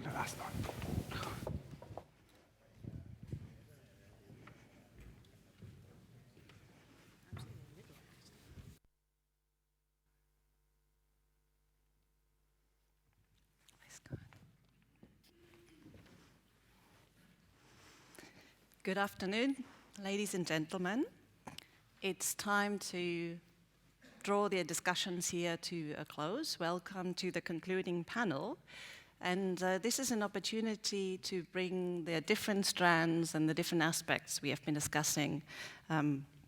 Kan det være snart? Good afternoon, ladies and gentlemen. It's time to draw the discussions here to a close. Welcome to the concluding panel. And this is an opportunity to bring the different strands and the different aspects we have been discussing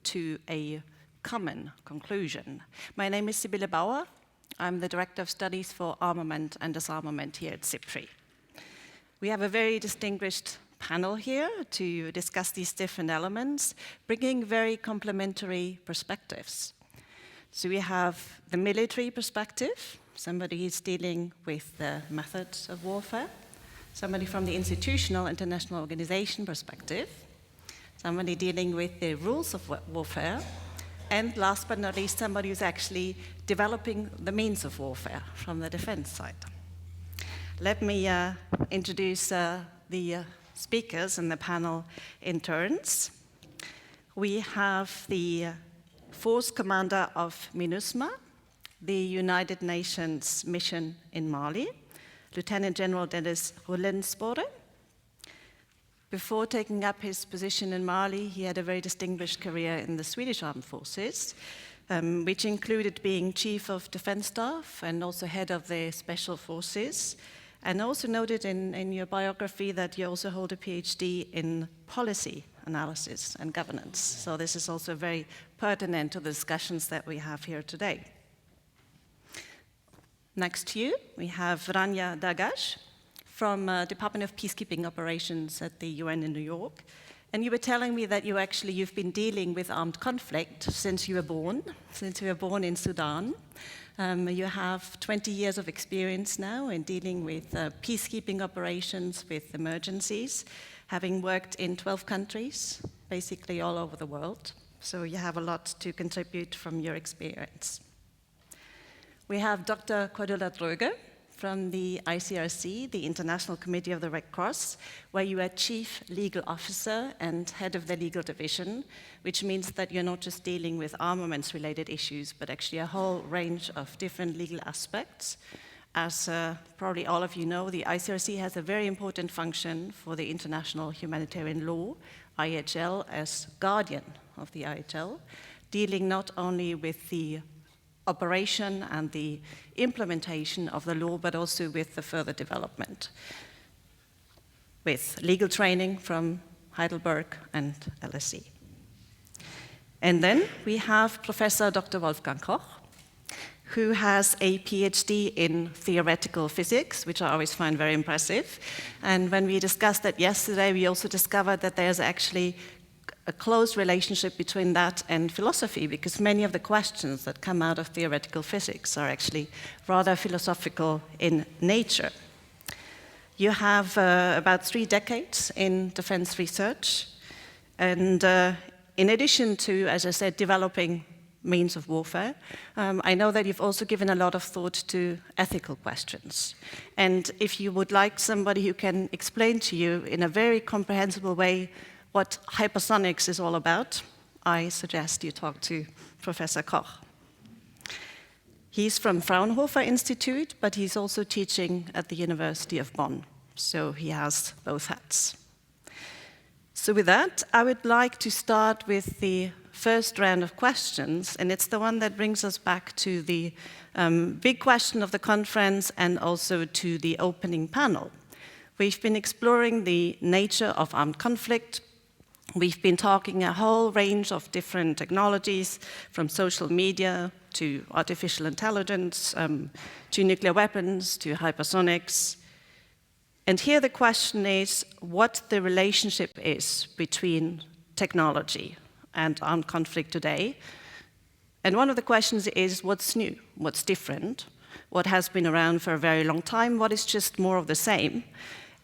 to a common conclusion. My name is Sibylle Bauer. I'm the Director of Studies for Armament and Disarmament here at SIPRI. We have a very distinguished panel here to discuss these different elements, bringing very complementary perspectives. So we have the military perspective, somebody who's dealing with the methods of warfare, somebody from the institutional international organization perspective, somebody dealing with the rules of warfare, and last but not least, somebody who's actually developing the means of warfare from the defense side. Let me introduce the speakers in the panel in turns. We have the Force Commander of MINUSMA, the United Nations mission in Mali, Lieutenant General Dennis Gyllensporre. Before taking up his position in Mali, he had a very distinguished career in the Swedish Armed Forces, which included being Chief of Defense Staff and also Head of the Special Forces. And also noted in your biography that you also hold a PhD in policy analysis and governance. So this is also very pertinent to the discussions that we have here today. Next to you, we have Rania Dagash from Department of Peacekeeping Operations at the UN in New York. And you were telling me that you've been dealing with armed conflict since you were born in Sudan. You have 20 years of experience now in dealing with peacekeeping operations, with emergencies, having worked in 12 countries, basically all over the world. So you have a lot to contribute from your experience. We have Dr. Cordula Droege from the ICRC, the International Committee of the Red Cross, where you are Chief Legal Officer and Head of the Legal Division, which means that you're not just dealing with armaments-related issues, but actually a whole range of different legal aspects. As probably all of you know, the ICRC has a very important function for the international humanitarian law, IHL, as guardian of the IHL, dealing not only with the operation and the implementation of the law, but also with the further development, with legal training from Heidelberg and LSE. And then we have Professor Dr. Wolfgang Koch, who has a PhD in theoretical physics, which I always find very impressive. And when we discussed that yesterday, we also discovered that there's actually a close relationship between that and philosophy, because many of the questions that come out of theoretical physics are actually rather philosophical in nature. You have about 3 decades in defense research, and in addition to, as I said, developing means of warfare, I know that you've also given a lot of thought to ethical questions. And if you would like somebody who can explain to you in a very comprehensible way what hypersonics is all about, I suggest you talk to Professor Koch. He's from Fraunhofer Institute, but he's also teaching at the University of Bonn, so he has both hats. So with that, I would like to start with the first round of questions, and it's the one that brings us back to the big question of the conference and also to the opening panel. We've been exploring the nature of armed conflict. We've been talking a whole range of different technologies, from social media to artificial intelligence, to nuclear weapons, to hypersonics. And here the question is what the relationship is between technology and armed conflict today. And one of the questions is what's new, what's different, what has been around for a very long time, what is just more of the same.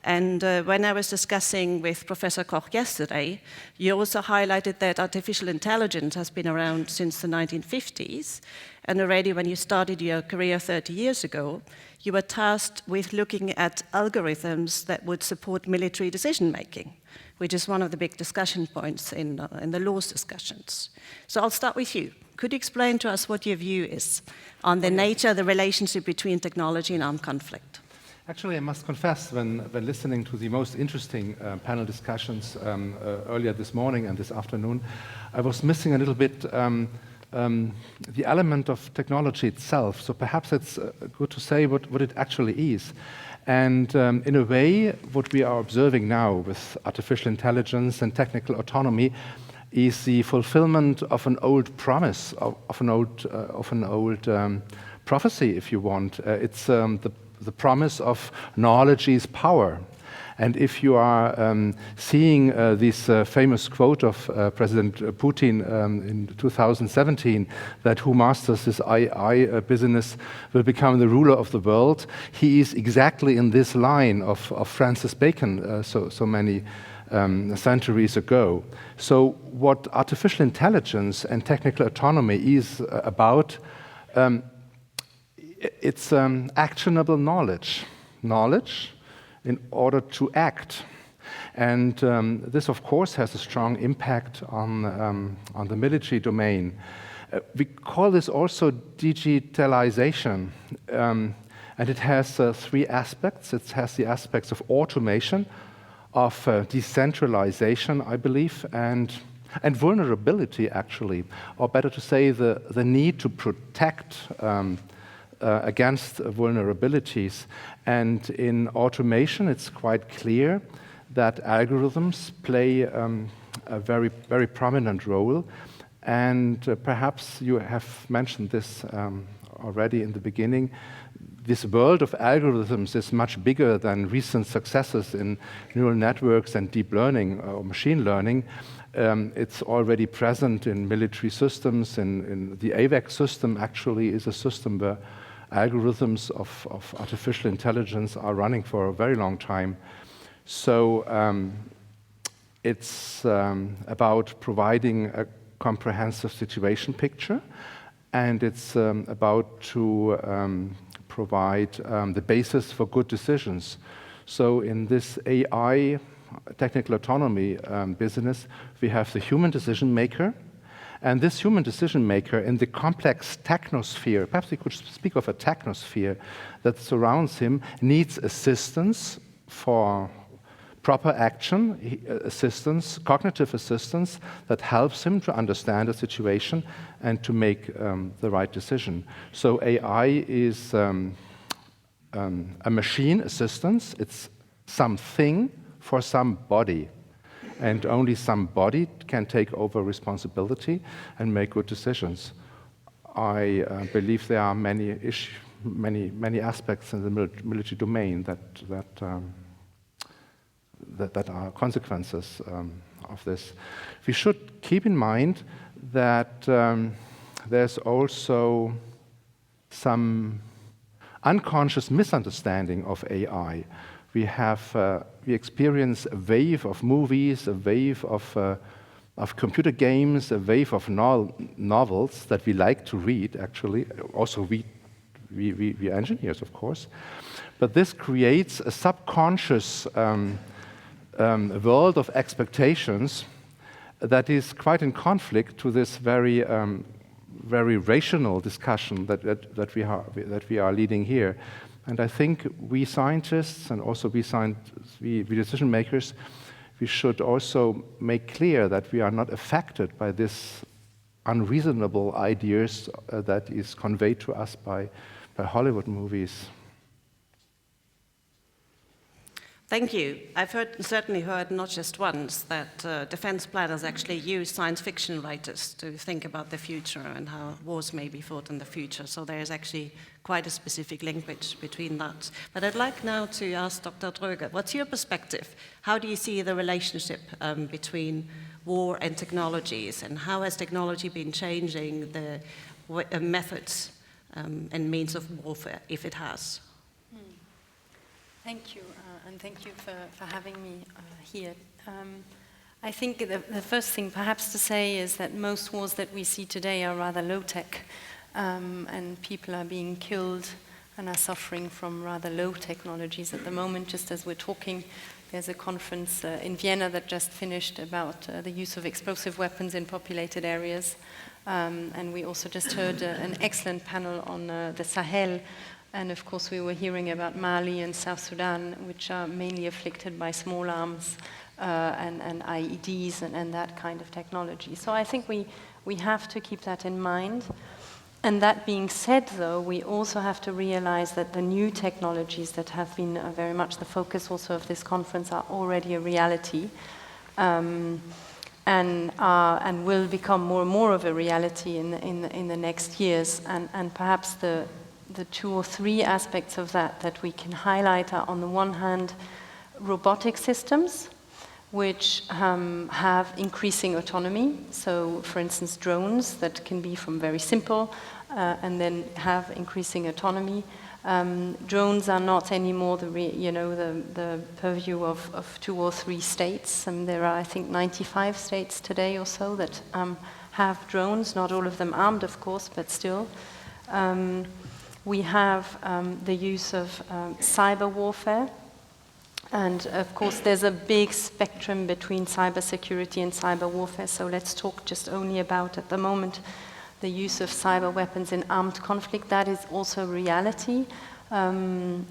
And when I was discussing with Professor Koch yesterday, you also highlighted that artificial intelligence has been around since the 1950s. And already when you started your career 30 years ago, you were tasked with looking at algorithms that would support military decision-making, which is one of the big discussion points in the laws discussions. So I'll start with you. Could you explain to us what your view is on the nature, the relationship between technology and armed conflict? Actually, I must confess, when listening to the most interesting panel discussions earlier this morning and this afternoon, I was missing a little bit the element of technology itself. So perhaps it's good to say what it actually is. And in a way, what we are observing now with artificial intelligence and technical autonomy is the fulfillment of an old promise, of an old prophecy, if you want. It's the promise of knowledge is power. And if you are seeing this famous quote of President Putin in 2017, that who masters this AI business will become the ruler of the world, he is exactly in this line of Francis Bacon so many centuries ago. So what artificial intelligence and technical autonomy is about, it's actionable knowledge in order to act. And this, of course, has a strong impact on the military domain. We call this also digitalization, and it has three aspects. It has the aspects of automation, of decentralization, I believe, and vulnerability, actually, or better to say, the need to protect against vulnerabilities. And in automation, it's quite clear that algorithms play a very, very prominent role. And perhaps you have mentioned this already in the beginning. This world of algorithms is much bigger than recent successes in neural networks and deep learning or machine learning. It's already present in military systems. In the AVAC system actually is a system where algorithms of artificial intelligence are running for a very long time. So it's about providing a comprehensive situation picture, and it's about to provide the basis for good decisions. So in this AI, technical autonomy business, we have the human decision maker. And this human decision maker in the complex technosphere, perhaps we could speak of a technosphere that surrounds him, needs assistance for proper action, assistance, cognitive assistance that helps him to understand the situation and to make the right decision. So AI is a machine assistance. It's something for somebody. And only somebody can take over responsibility and make good decisions. I believe there are many aspects in the military domain that are consequences of this. We should keep in mind that there's also some unconscious misunderstanding of AI. We experience a wave of movies, a wave of computer games, a wave of novels that we like to read, actually. Also, we engineers, of course. But this creates a subconscious world of expectations that is quite in conflict to this very rational discussion that we are leading here. And I think we scientists and also we decision makers, we should also make clear that we are not affected by this unreasonable ideas that is conveyed to us by Hollywood movies. Thank you. I've certainly heard not just once that defense planners actually use science fiction writers to think about the future and how wars may be fought in the future. So there is actually quite a specific linkage between that. But I'd like now to ask Dr. Droege, what's your perspective? How do you see the relationship between war and technologies, and how has technology been changing the methods and means of warfare, if it has? Thank you, and thank you for having me here. I think the first thing perhaps to say is that most wars that we see today are rather low-tech, and people are being killed and are suffering from rather low technologies at the moment. Just as we're talking, there's a conference in Vienna that just finished about the use of explosive weapons in populated areas. And we also just heard an excellent panel on the Sahel. And of course, we were hearing about Mali and South Sudan, which are mainly afflicted by small arms and IEDs and that kind of technology. So I think we have to keep that in mind. And that being said, though, we also have to realize that the new technologies that have been very much the focus also of this conference are already a reality, and will become more and more of a reality in the next years. And perhaps the two or three aspects of that we can highlight are, on the one hand, robotic systems, which have increasing autonomy. So, for instance, drones that can be from very simple and then have increasing autonomy. Drones are not anymore the purview of 2 or 3 states. There are, I think, 95 states today or so that have drones, not all of them armed, of course, but still. We have the use of cyber warfare. And of course, there's a big spectrum between cybersecurity and cyber warfare. So let's talk just only about, at the moment, the use of cyber weapons in armed conflict. That is also reality. Cyber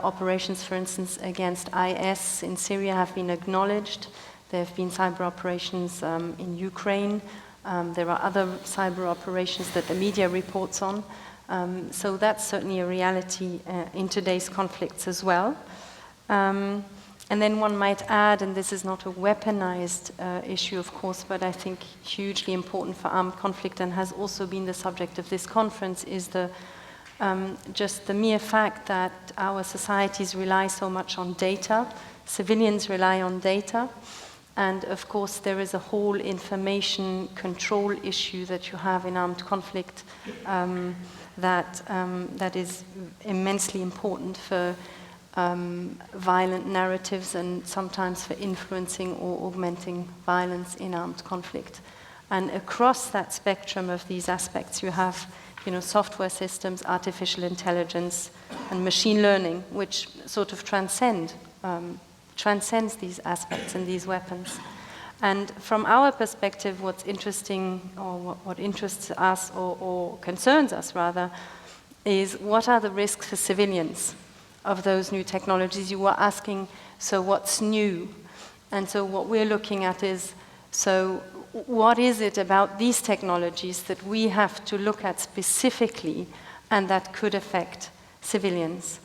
operations, for instance, against IS in Syria have been acknowledged. There have been cyber operations in Ukraine. There are other cyber operations that the media reports on. So that's certainly a reality in today's conflicts as well. And then one might add, and this is not a weaponized issue, of course, but I think hugely important for armed conflict and has also been the subject of this conference, is just the mere fact that our societies rely so much on data. Civilians rely on data. And of course, there is a whole information control issue that you have in armed conflict that is immensely important for violent narratives and sometimes for influencing or augmenting violence in armed conflict. And across that spectrum of these aspects, you have, software systems, artificial intelligence, and machine learning, which sort of transcends these aspects and these weapons. And from our perspective, what's interesting, or what interests us, or concerns us rather, is what are the risks for civilians of those new technologies? You were asking, so what's new? And so what we're looking at is, so what is it about these technologies that we have to look at specifically and that could affect civilians?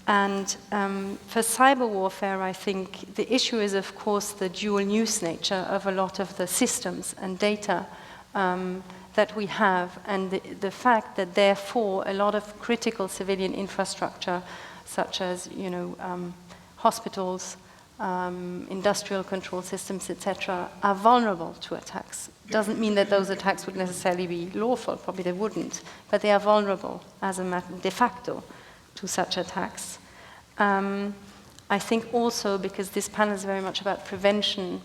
For cyber warfare, I think the issue is, of course, the dual-use nature of a lot of the systems and data that we have, and the fact that, therefore, a lot of critical civilian infrastructure, such as, hospitals, industrial control systems, etc., are vulnerable to attacks. Doesn't mean that those attacks would necessarily be lawful, probably they wouldn't, but they are vulnerable as a matter de facto to such attacks. I think also, because this panel is very much about prevention,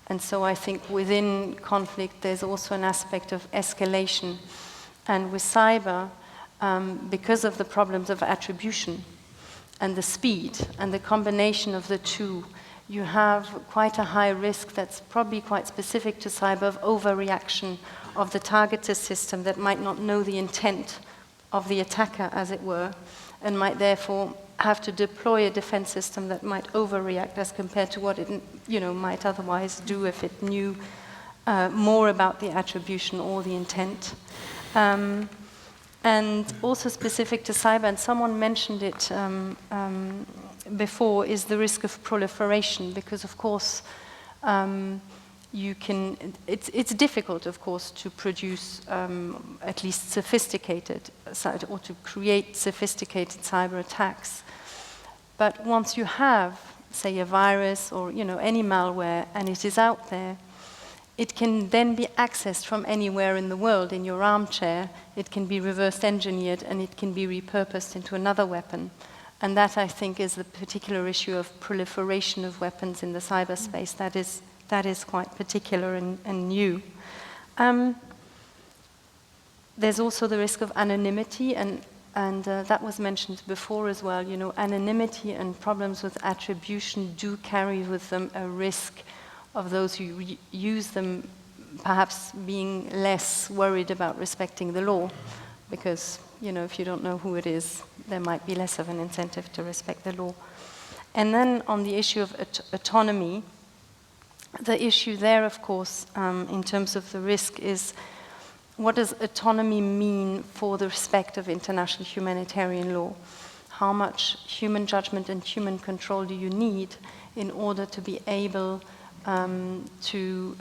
and so I think within conflict there's also an aspect of escalation. And with cyber, because of the problems of attribution and the speed and the combination of the two, you have quite a high risk that's probably quite specific to cyber of overreaction of the targeted system that might not know the intent of the attacker, as it were, and might therefore have to deploy a defense system that might overreact as compared to what it might otherwise do if it knew more about the attribution or the intent. And also specific to cyber, and someone mentioned it before, is the risk of proliferation, because of course it's difficult, of course, to produce at least sophisticated, or to create sophisticated cyber attacks. But once you have, say, a virus or any malware, and it is out there, it can then be accessed from anywhere in the world. In your armchair, it can be reverse engineered and it can be repurposed into another weapon. And that, I think, is the particular issue of proliferation of weapons in the cyberspace. That is quite particular and new. There's also the risk of anonymity, and that was mentioned before as well. You know, anonymity and problems with attribution do carry with them a risk of those who use them perhaps being less worried about respecting the law, because, you know, if you don't know who it is, there might be less of an incentive to respect the law. And then on the issue of autonomy, the issue there, of course, in terms of the risk is, what does autonomy mean for the respect of international humanitarian law? How much human judgment and human control do you need in order to be able to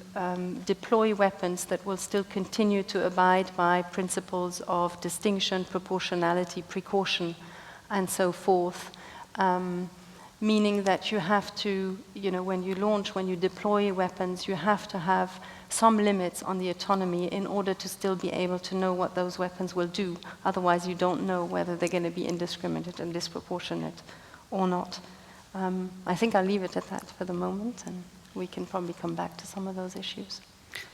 deploy weapons that will still continue to abide by principles of distinction, proportionality, precaution, and so forth? Meaning that you have to, you know, when you deploy weapons, you have to have some limits on the autonomy in order to still be able to know what those weapons will do. Otherwise, you don't know whether they're going to be indiscriminate and disproportionate or not. I think I'll leave it at that for the moment, and we can probably come back to some of those issues.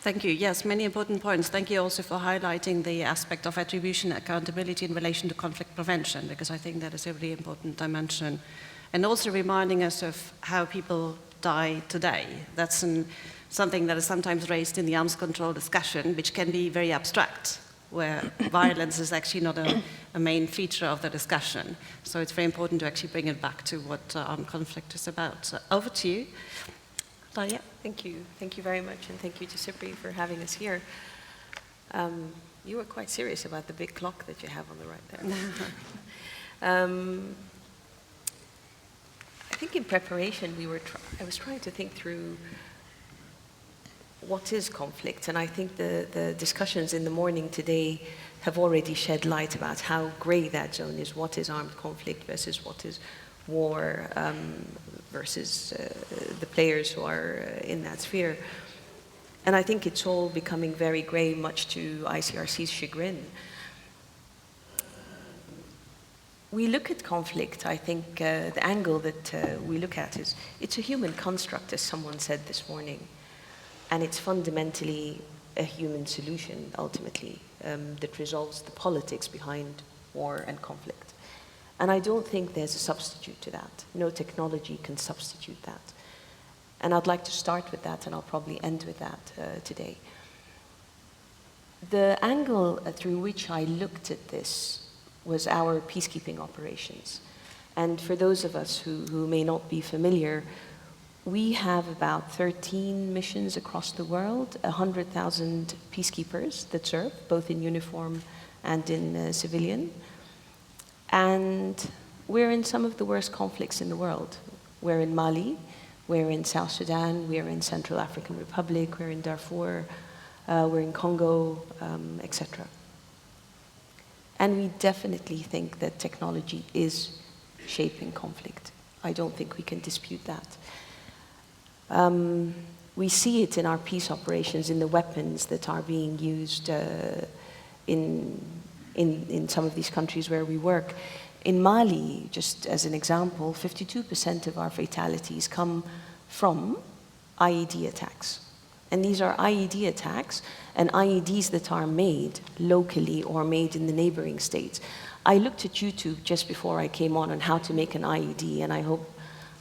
Thank you. Yes, many important points. Thank you also for highlighting the aspect of attribution accountability in relation to conflict prevention, because I think that is a really important dimension. And also reminding us of how people die today. That's something that is sometimes raised in the arms control discussion, which can be very abstract, where violence is actually not a main feature of the discussion. So it's very important to actually bring it back to what armed conflict is about. So over to you. Rania. Thank you. Thank you very much, and thank you to SIPRI for having us here. You were quite serious about the big clock that you have on the right there. I think in preparation, I was trying to think through what is conflict, and I think the discussions in the morning today have already shed light about how grey that zone is. What is armed conflict versus what is war, versus the players who are in that sphere. And I think it's all becoming very grey, much to ICRC's chagrin. We look at conflict, I think the angle that we look at is, it's a human construct, as someone said this morning, and it's fundamentally a human solution, ultimately, that resolves the politics behind war and conflict. And I don't think there's a substitute to that. No technology can substitute that. And I'd like to start with that, and I'll probably end with that today. The angle through which I looked at this was our peacekeeping operations. And for those of us who may not be familiar, we have about 13 missions across the world, 100,000 peacekeepers that serve, both in uniform and in civilian. And we're in some of the worst conflicts in the world. We're in Mali, we're in South Sudan, we're in Central African Republic, we're in Darfur, we're in Congo, etc. And we definitely think that technology is shaping conflict. I don't think we can dispute that. We see it in our peace operations, in the weapons that are being used in some of these countries where we work. In Mali, just as an example, 52% of our fatalities come from IED attacks. And these are IED attacks and IEDs that are made locally or made in the neighboring states. I looked at YouTube just before I came on how to make an IED, and I hope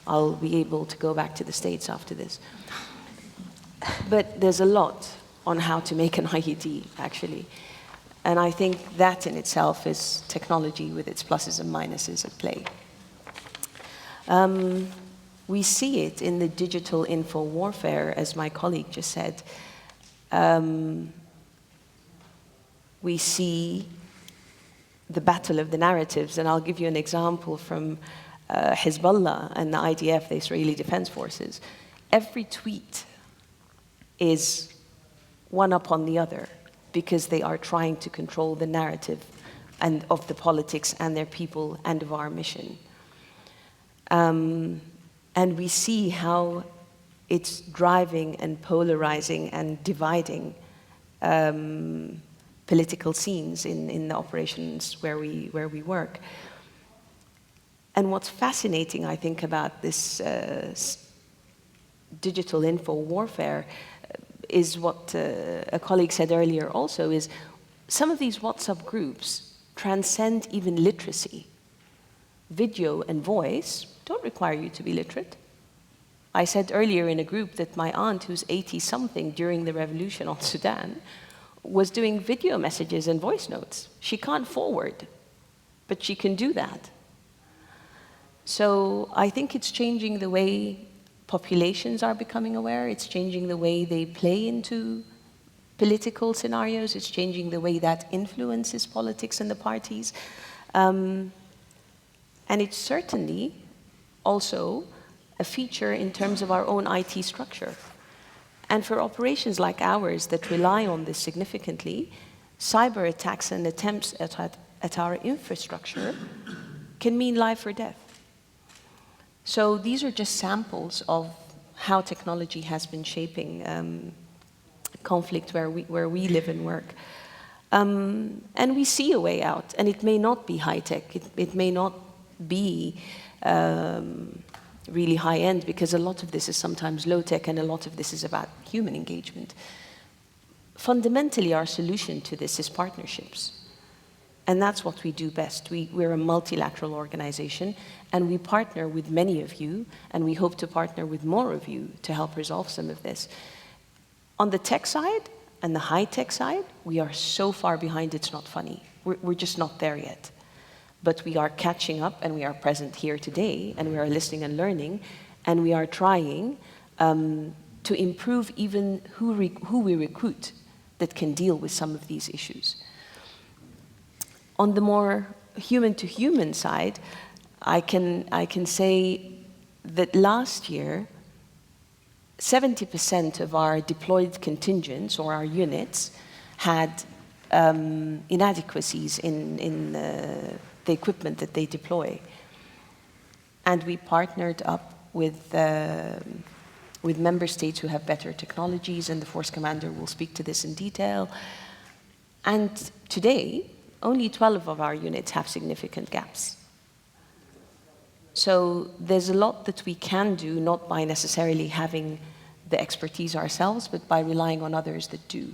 I'll be able to go back to the States after this. But there's a lot on how to make an IED, actually. And I think that in itself is technology with its pluses and minuses at play. We see it in the digital info warfare, as my colleague just said. We see the battle of the narratives, and I'll give you an example from Hezbollah and the IDF, the Israeli Defense Forces. Every tweet is one up on the other because they are trying to control the narrative and of the politics and their people and of our mission. And we see how it's driving and polarizing and dividing political scenes in the operations where we work. And what's fascinating, I think, about this digital info warfare is what a colleague said earlier also, is some of these WhatsApp groups transcend even literacy. Video and voice don't require you to be literate. I said earlier in a group that my aunt, who's 80-something during the revolution on Sudan, was doing video messages and voice notes. She can't forward, but she can do that. So I think it's changing the way populations are becoming aware. It's changing the way they play into political scenarios. It's changing the way that influences politics and the parties. And it's certainly also a feature in terms of our own IT structure. And for operations like ours that rely on this significantly, cyber attacks and attempts at our infrastructure can mean life or death. So these are just samples of how technology has been shaping conflict where we live and work. And we see a way out, and it may not be high-tech, it may not be really high-end, because a lot of this is sometimes low-tech and a lot of this is about human engagement. Fundamentally, our solution to this is partnerships. And that's what we do best. We're a multilateral organization, and we partner with many of you, and we hope to partner with more of you to help resolve some of this. On the tech side and the high-tech side, we are so far behind, it's not funny. We're just not there yet. But we are catching up, and we are present here today, and we are listening and learning, and we are trying to improve even who we recruit that can deal with some of these issues. On the more human-to-human side, I can say that last year, 70% of our deployed contingents or our units had inadequacies in the equipment that they deploy. And we partnered up with member states who have better technologies, and the force commander will speak to this in detail. And today, only 12 of our units have significant gaps. So there's a lot that we can do, not by necessarily having the expertise ourselves, but by relying on others that do.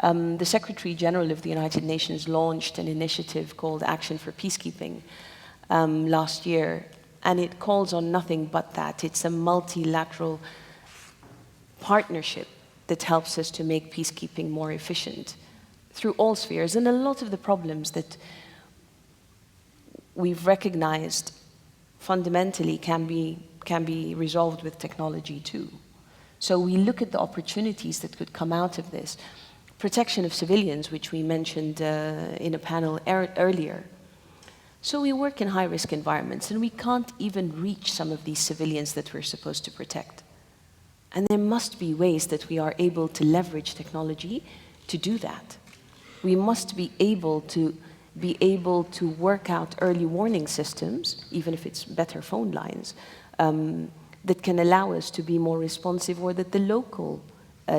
The Secretary General of the United Nations launched an initiative called Action for Peacekeeping last year, and it calls on nothing but that. It's a multilateral partnership that helps us to make peacekeeping more efficient through all spheres. And a lot of the problems that we've recognized fundamentally can be resolved with technology too. So we look at the opportunities that could come out of this. Protection of civilians, which we mentioned in a panel earlier. So we work in high-risk environments, and we can't even reach some of these civilians that we're supposed to protect. And there must be ways that we are able to leverage technology to do that. We must be able to work out early warning systems, even if it's better phone lines, that can allow us to be more responsive, or that the local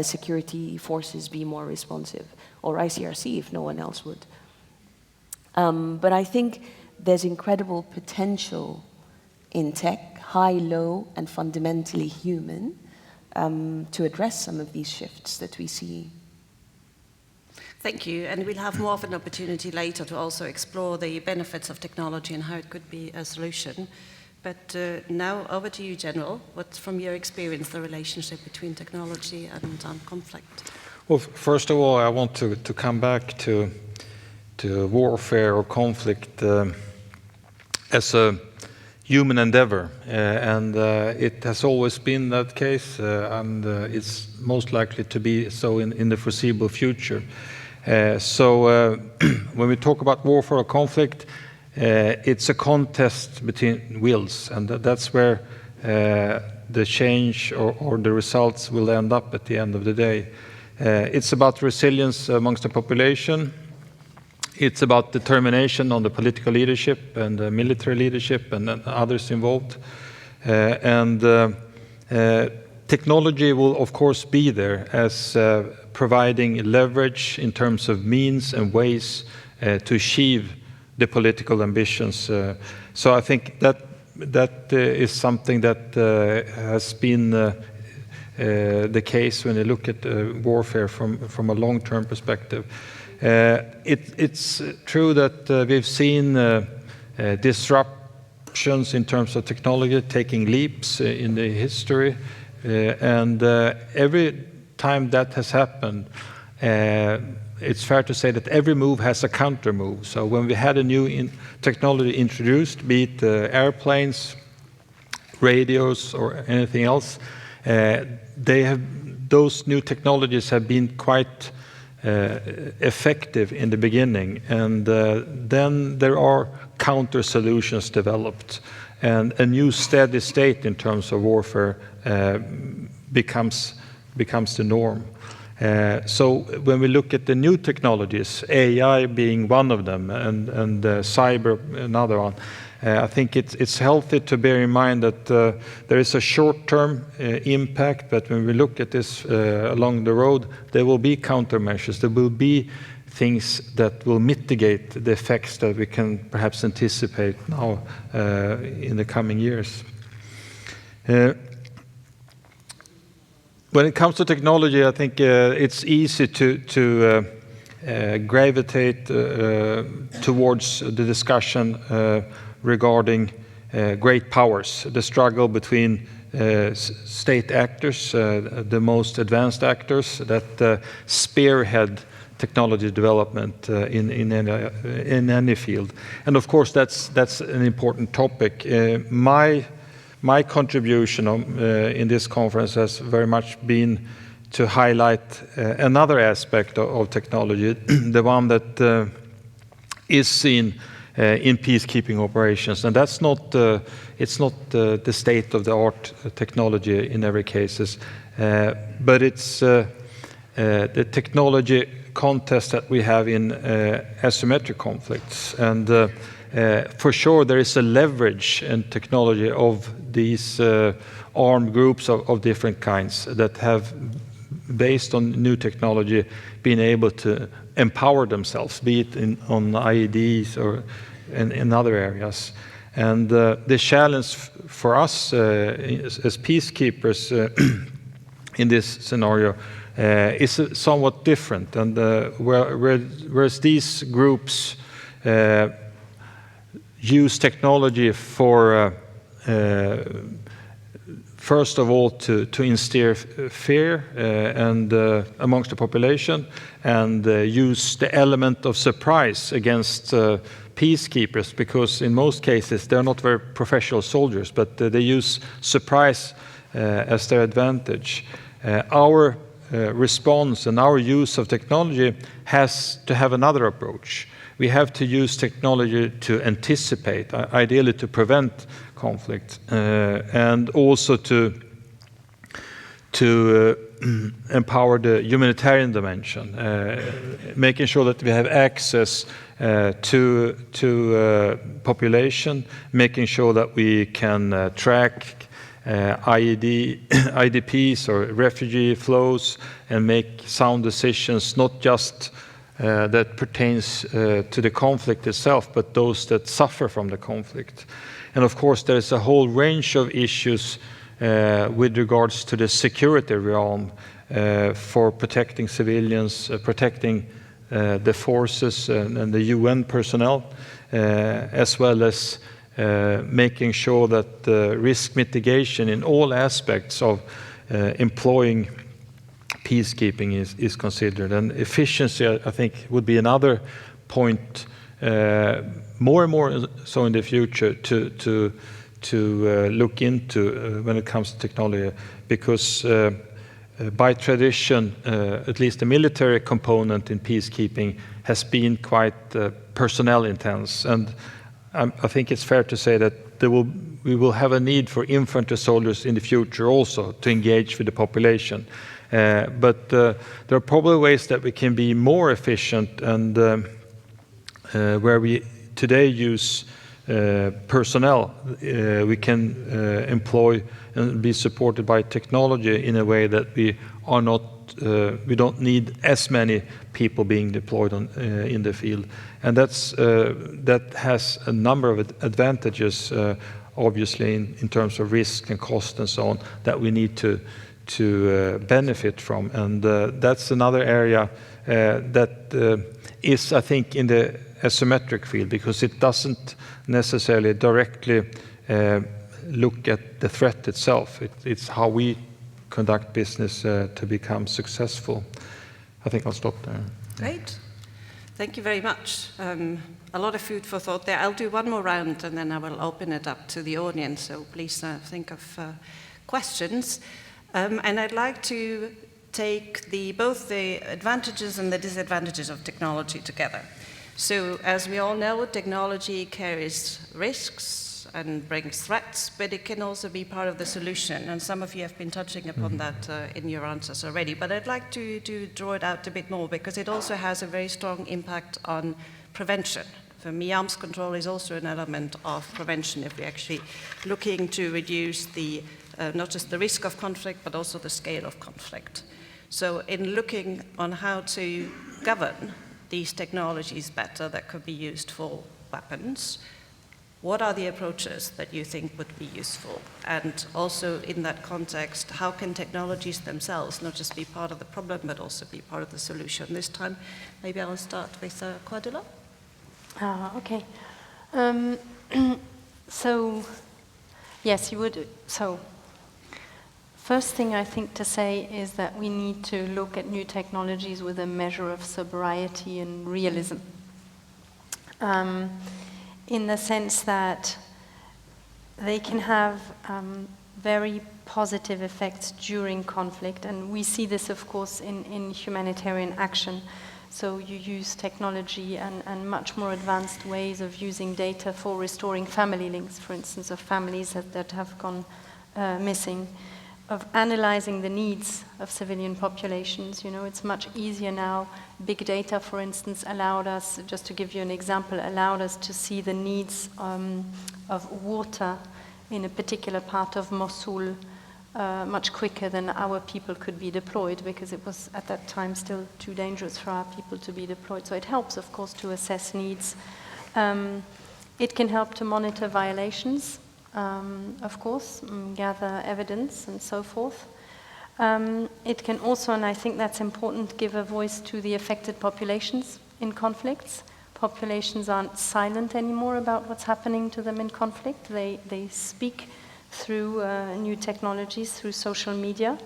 security forces be more responsive, or ICRC if no one else would. But I think there's incredible potential in tech, high, low, and fundamentally human, to address some of these shifts that we see. Thank you, and we'll have more of an opportunity later to also explore the benefits of technology and how it could be a solution. But now over to you, General. What's, from your experience, the relationship between technology and conflict? Well, first of all, I want to come back to warfare or conflict as a human endeavor, and it has always been that case, and it's most likely to be so in the foreseeable future. So when we talk about warfare or conflict, it's a contest between wills, and that's where the change or the results will end up at the end of the day. It's about resilience amongst the population. It's about determination on the political leadership and the military leadership and others involved. Technology will, of course, be there as providing leverage in terms of means and ways to achieve the political ambitions. So I think that is something that has been the case when you look at warfare from a long-term perspective. It's true that we've seen disruptions in terms of technology taking leaps in the history, and every time that has happened, it's fair to say that every move has a counter move. So when we had a new technology introduced, be it airplanes, radios, or anything else, those new technologies have been quite effective in the beginning, and then there are counter solutions developed, and a new steady state in terms of warfare becomes the norm. So when we look at the new technologies, AI being one of them, and cyber another one, I think it's healthy to bear in mind that there is a short-term impact, but when we look at this along the road, there will be countermeasures. There will be things that will mitigate the effects that we can perhaps anticipate now in the coming years. When it comes to technology, I think it's easy to gravitate towards the discussion regarding great powers, the struggle between state actors, the most advanced actors that spearhead technology development in any field. And of course, that's an important topic. My contribution in this conference has very much been to highlight another aspect of technology, the one that is seen in peacekeeping operations, and that's not it's not the state-of-the-art technology in every cases, but it's the technology contest that we have in asymmetric conflicts, and for sure there is a leverage in technology of these armed groups of different kinds that have, based on new technology, been able to empower themselves, be it on IEDs or in other areas. And the challenge for us as peacekeepers in this scenario is somewhat different. And whereas these groups use technology for first of all to instill fear and amongst the population, and use the element of surprise against peacekeepers, because in most cases they're not very professional soldiers, but they use surprise as their advantage. Our response and our use of technology has to have another approach. We have to use technology to anticipate, ideally to prevent conflict, and also to empower the humanitarian dimension, making sure that we have access to population, making sure that we can track IDPs or refugee flows and make sound decisions, not just that pertains to the conflict itself, but those that suffer from the conflict. And of course, there's a whole range of issues with regards to the security realm for protecting civilians, protecting the forces and the UN personnel, as well as making sure that risk mitigation in all aspects of employing peacekeeping is considered. And efficiency, I think, would be another point, more and more so in the future, to look into when it comes to technology, because by tradition, at least the military component in peacekeeping has been quite personnel intense, and I think it's fair to say that we will have a need for infantry soldiers in the future also to engage with the population. But there are probably ways that we can be more efficient, and where we today use personnel, we can employ and be supported by technology in a way that we don't need as many people being deployed in the field, and that has a number of advantages obviously in terms of risk and cost and so on, that we need to benefit from. And that's another area that is, I think, in the asymmetric field, because it doesn't necessarily directly look at the threat itself. It's how we conduct business to become successful. I think I'll stop there. Great. Thank you very much. A lot of food for thought there. I'll do one more round and then I will open it up to the audience, so please think of questions. And I'd like to take both the advantages and the disadvantages of technology together. So as we all know, technology carries risks and brings threats, but it can also be part of the solution. And some of you have been touching upon that in your answers already. But I'd like to draw it out a bit more, because it also has a very strong impact on prevention. For me, arms control is also an element of prevention if we're actually looking to reduce the not just the risk of conflict, but also the scale of conflict. So in looking on how to govern these technologies better that could be used for weapons, what are the approaches that you think would be useful? And also in that context, how can technologies themselves not just be part of the problem, but also be part of the solution? This time, maybe I'll start with Cordula. Okay. So, yes, you would. So, first thing I think to say is that we need to look at new technologies with a measure of sobriety and realism. In the sense that they can have very positive effects during conflict, and we see this, of course, in humanitarian action. So you use technology and much more advanced ways of using data for restoring family links, for instance, of families that have gone missing, of analyzing the needs of civilian populations. You know, it's much easier now. Big data, for instance, allowed us, just to give you an example, allowed us to see the needs of water in a particular part of Mosul much quicker than our people could be deployed, because it was at that time still too dangerous for our people to be deployed. So it helps, of course, to assess needs. It can help to monitor violations, of course, gather evidence and so forth. It can also, and I think that's important, give a voice to the affected populations in conflicts. Populations aren't silent anymore about what's happening to them in conflict. They speak through new technologies, through social media.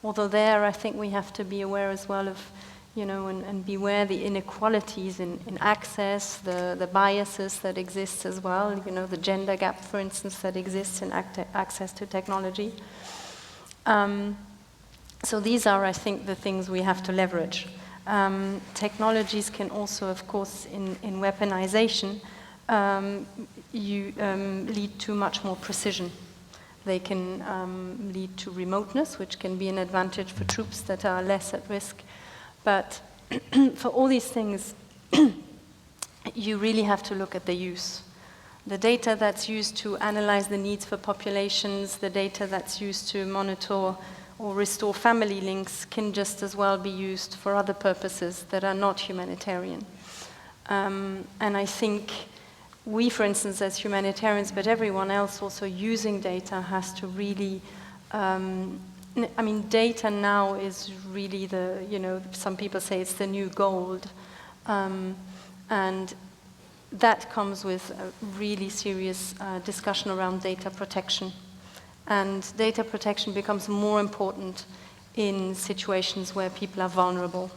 Although there, I think we have to be aware as well of, you know, and beware the inequalities in access, the biases that exist as well, you know, the gender gap, for instance, that exists in access to technology. So these are, I think, the things we have to leverage. Technologies can also, of course, in weaponization, lead to much more precision. They can lead to remoteness, which can be an advantage for troops that are less at risk. But for all these things, you really have to look at the use. The data that's used to analyze the needs for populations, the data that's used to monitor or restore family links can just as well be used for other purposes that are not humanitarian. And I think we, for instance, as humanitarians, but everyone else also using data has to really, I mean, data now is really the, you know, some people say it's the new gold. And that comes with a really serious discussion around data protection. And data protection becomes more important in situations where people are vulnerable,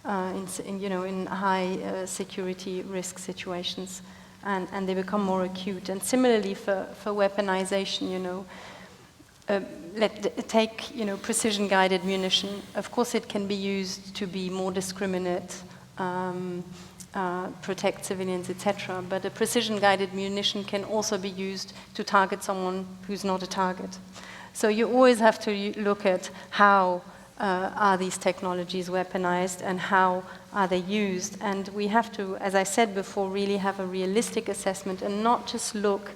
in high security risk situations, and they become more acute. And similarly for weaponization, you know, take, you know, precision-guided munition. Of course, it can be used to be more discriminate, protect civilians, etc. But a precision-guided munition can also be used to target someone who's not a target. So you always have to look at how are these technologies weaponized and how are they used. And we have to, as I said before, really have a realistic assessment and not just look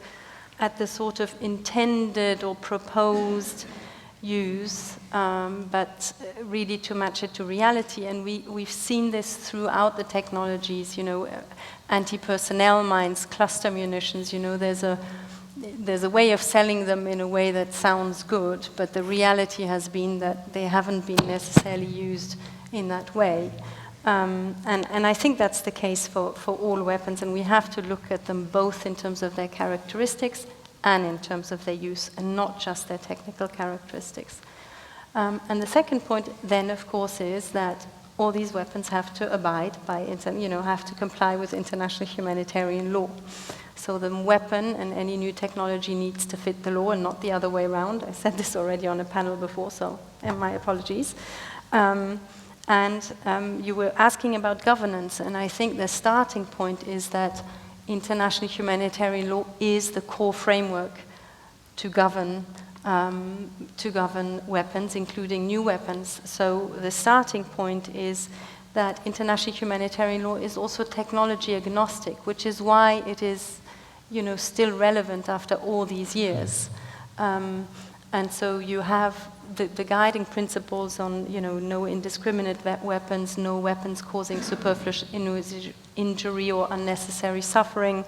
at the sort of intended or proposed use, but really to match it to reality. And we've seen this throughout the technologies, you know, anti-personnel mines, cluster munitions, you know, there's a there's a way of selling them in a way that sounds good, but the reality has been that they haven't been necessarily used in that way. And I think that's the case for all weapons, and we have to look at them both in terms of their characteristics and in terms of their use, and not just their technical characteristics. And the second point then, of course, is that all these weapons have to abide by, have to comply with international humanitarian law. So the weapon and any new technology needs to fit the law and not the other way around. I said this already on a panel before, so my apologies. You were asking about governance, and I think the starting point is that international humanitarian law is the core framework to govern weapons, including new weapons. So the starting point is that international humanitarian law is also technology agnostic, which is why it is, still relevant after all these years. And so you have the guiding principles on, no indiscriminate weapons, no weapons causing superfluous injury or unnecessary suffering,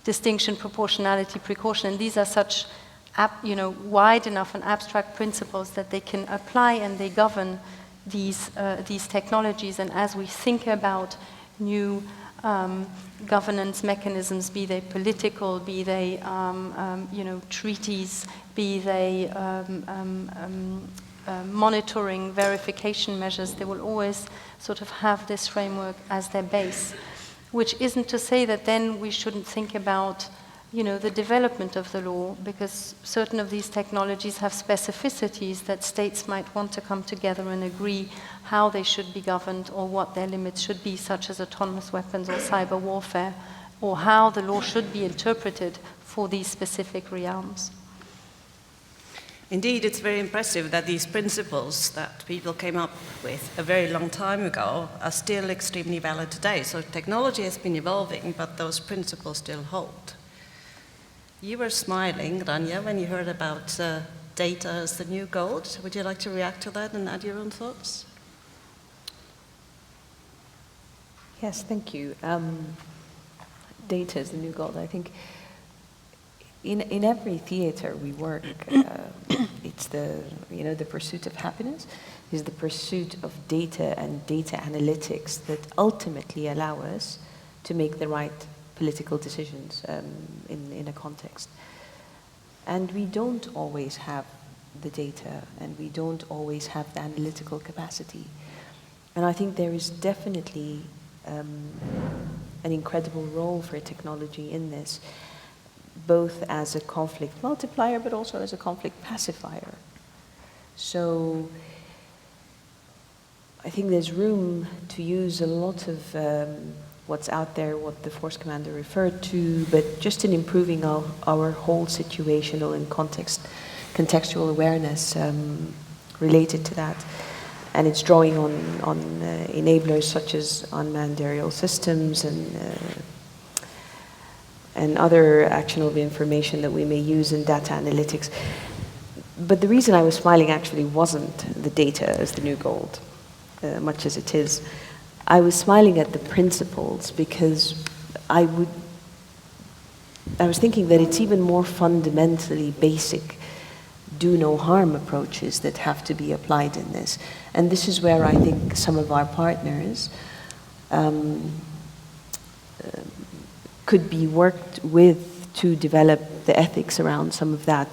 distinction, proportionality, precaution. And these are such, wide enough and abstract principles that they can apply and they govern these technologies. And as we think about new governance mechanisms, be they political, be they treaties, be they monitoring, verification measures, they will always sort of have this framework as their base, which isn't to say that then we shouldn't think about the development of the law, because certain of these technologies have specificities that states might want to come together and agree how they should be governed or what their limits should be, such as autonomous weapons or cyber warfare, or how the law should be interpreted for these specific realms. Indeed, it's very impressive that these principles that people came up with a very long time ago are still extremely valid today. So technology has been evolving, but those principles still hold. You were smiling, Rania, when you heard about data as the new gold. Would you like to react to that and add your own thoughts? Yes, thank you. Data is the new gold. I think in every theater we work, it's the pursuit of happiness is the pursuit of data and data analytics that ultimately allow us to make the right political decisions in a context. And we don't always have the data, and we don't always have the analytical capacity. And I think there is definitely an incredible role for technology in this, both as a conflict multiplier, but also as a conflict pacifier. So I think there's room to use a lot of what's out there, what the force commander referred to, but just in improving our whole situational and contextual awareness related to that. And it's drawing on enablers such as unmanned aerial systems and other actionable information that we may use in data analytics. But the reason I was smiling actually wasn't the data as the new gold, much as it is. I was smiling at the principles because I was thinking that it's even more fundamentally basic do no harm approaches that have to be applied in this. And this is where I think some of our partners could be worked with to develop the ethics around some of that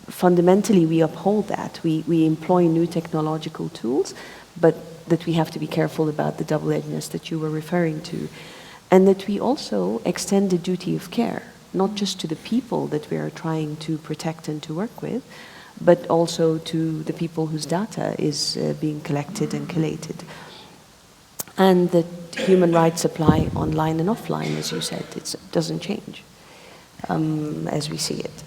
fundamentally we uphold that. We employ new technological tools, but that we have to be careful about the double-edgedness that you were referring to. And that we also extend the duty of care, not just to the people that we are trying to protect and to work with, but also to the people whose data is being collected and collated. And that human rights apply online and offline, as you said. It doesn't change as we see it.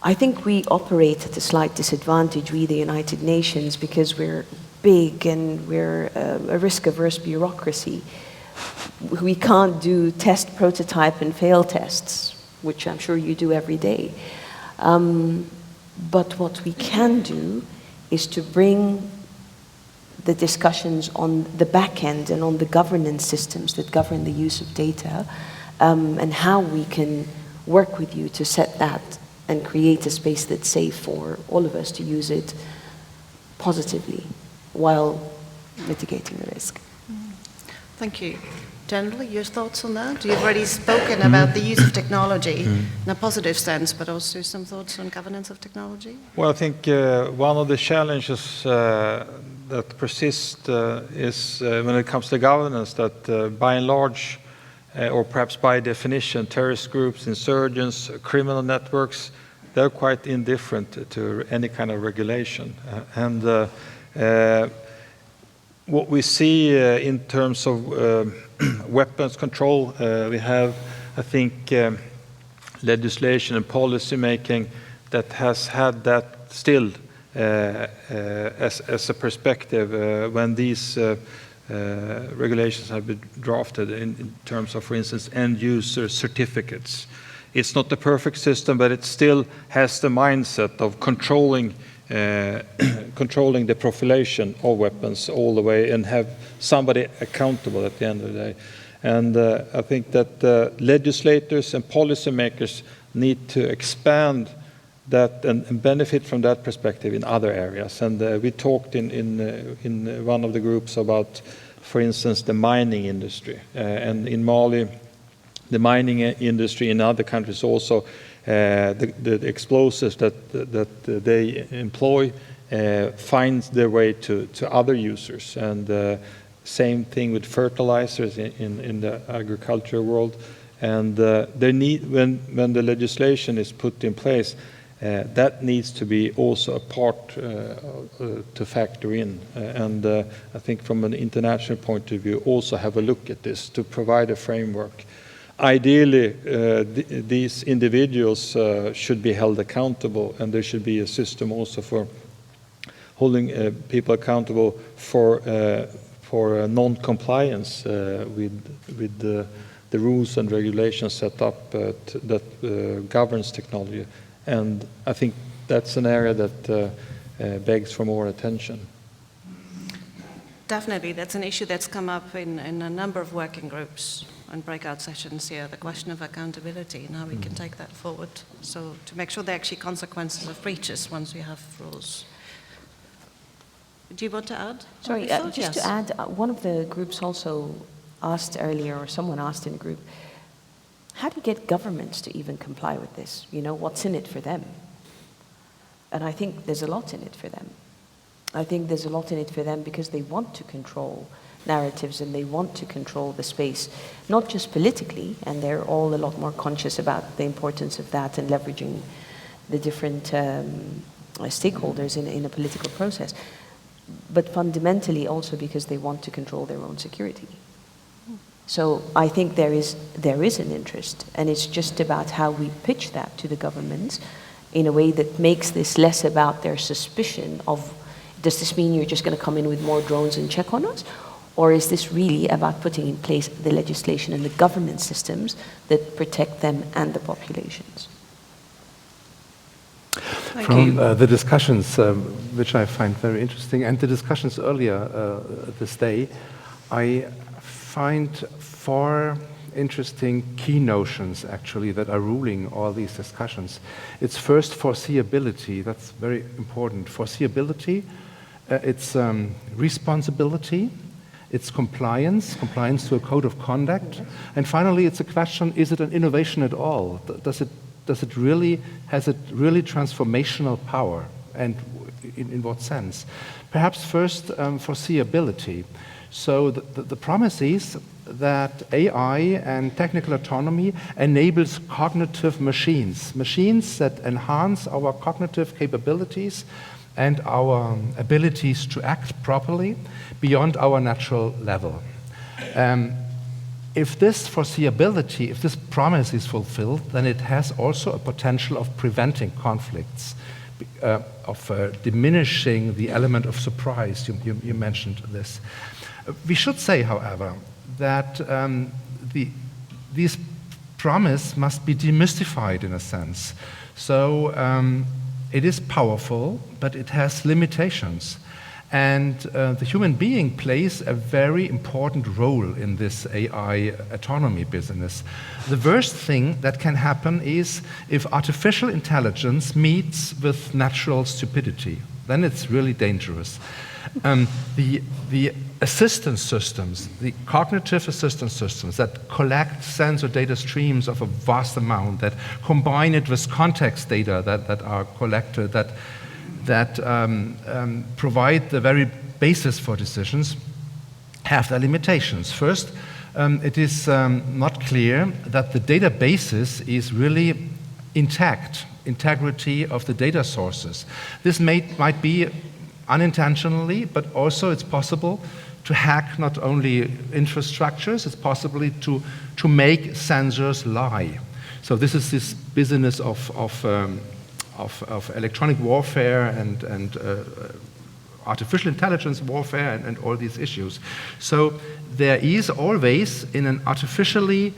I think we operate at a slight disadvantage, we the United Nations, because we're big and we're a risk-averse bureaucracy. We can't do test, prototype, and fail tests, which I'm sure you do every day. But what we can do is to bring the discussions on the back end and on the governance systems that govern the use of data and how we can work with you to set that and create a space that's safe for all of us to use it positively while mitigating the risk. Thank you. Generally, your thoughts on that? You've already spoken about the use of technology in a positive sense, but also some thoughts on governance of technology? Well, I think one of the challenges that persist is when it comes to governance, that by and large, or perhaps by definition, terrorist groups, insurgents, criminal networks, they're quite indifferent to any kind of regulation. What we see in terms of weapons control, we have, I think, legislation and policy making that has had that still as a perspective when these regulations have been drafted in terms of, for instance, end-user certificates. It's not the perfect system, but it still has the mindset of controlling the profilation of weapons all the way and have somebody accountable at the end of the day. And I think that legislators and policymakers need to expand that and benefit from that perspective in other areas. And we talked in one of the groups about, for instance, the mining industry. And in Mali, the mining industry in other countries also, the explosives that they employ find their way to other users. And same thing with fertilizers in the agricultural world. And there when the legislation is put in place, that needs to be also a part to factor in. And I think from an international point of view, also have a look at this to provide a framework. Ideally, these individuals should be held accountable, and there should be a system also for holding people accountable for non-compliance with the rules and regulations set up that governs technology. And I think that's an area that begs for more attention. Definitely, that's an issue that's come up in a number of working groups and breakout sessions here, the question of accountability and how we can take that forward. So to make sure there are actually consequences of breaches once we have rules. Do you want to add? Sorry, just to add, one of the groups also asked earlier, or someone asked in a group, how do you get governments to even comply with this? You know, what's in it for them? And I think there's a lot in it for them. I think there's a lot in it for them because they want to control narratives and they want to control the space, not just politically, and they're all a lot more conscious about the importance of that and leveraging the different stakeholders in a political process, but fundamentally also because they want to control their own security. So I think there is an interest, and it's just about how we pitch that to the governments in a way that makes this less about their suspicion of, does this mean you're just going to come in with more drones and check on us? Or is this really about putting in place the legislation and the government systems that protect them and the populations? From the discussions, which I find very interesting, and the discussions earlier this day, I find 4 interesting key notions, actually, that are ruling all these discussions. It's first foreseeability. That's very important. Foreseeability, it's responsibility, it's compliance to a code of conduct, and finally, it's a question: is it an innovation at all? Has it really transformational power, and in what sense? Perhaps first, foreseeability. So the promise is that AI and technical autonomy enables cognitive machines that enhance our cognitive capabilities and our abilities to act properly beyond our natural level. If this foreseeability, if this promise is fulfilled, then it has also a potential of preventing conflicts, of diminishing the element of surprise. You mentioned this. We should say, however, that this promise must be demystified in a sense. So it is powerful, but it has limitations. And the human being plays a very important role in this AI autonomy business. The worst thing that can happen is if artificial intelligence meets with natural stupidity. Then it's really dangerous. The assistance systems, the cognitive assistance systems that collect sensor data streams of a vast amount, that combine it with context data that are collected, that provide the very basis for decisions, have their limitations. First, it is not clear that the databasis is really intact, integrity of the data sources. This might be unintentionally, but also it's possible to hack not only infrastructures, it's possible to make sensors lie. So this is this business of electronic warfare and artificial intelligence warfare and all these issues. So there is always, in an artificially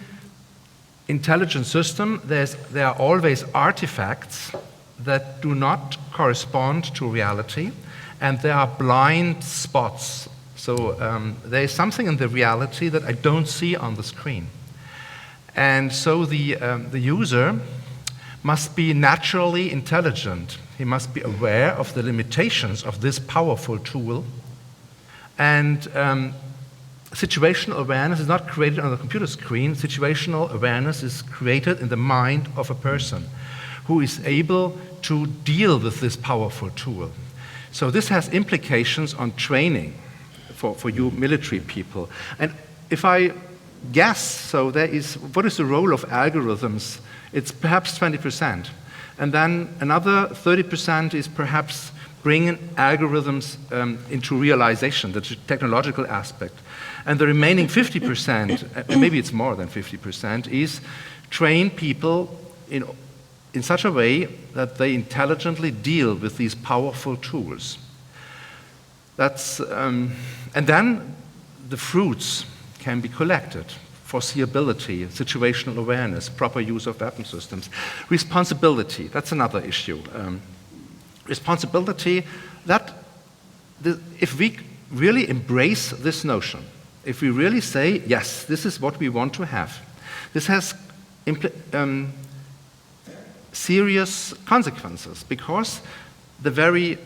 intelligent system, there are always artifacts that do not correspond to reality, and there are blind spots. So there is something in the reality that I don't see on the screen. And so the user must be naturally intelligent. He must be aware of the limitations of this powerful tool. And situational awareness is not created on the computer screen. Situational awareness is created in the mind of a person who is able to deal with this powerful tool. So this has implications on training for you military people. And if I guess, so what is the role of algorithms? It's perhaps 20%. And then another 30% is perhaps bringing algorithms into realization, the technological aspect. And the remaining 50%, maybe it's more than 50%, is train people in such a way that they intelligently deal with these powerful tools. And then the fruits can be collected. Foreseeability, situational awareness, proper use of weapon systems. Responsibility, that's another issue. Responsibility, if we really embrace this notion, if we really say, yes, this is what we want to have, this has serious consequences, because the very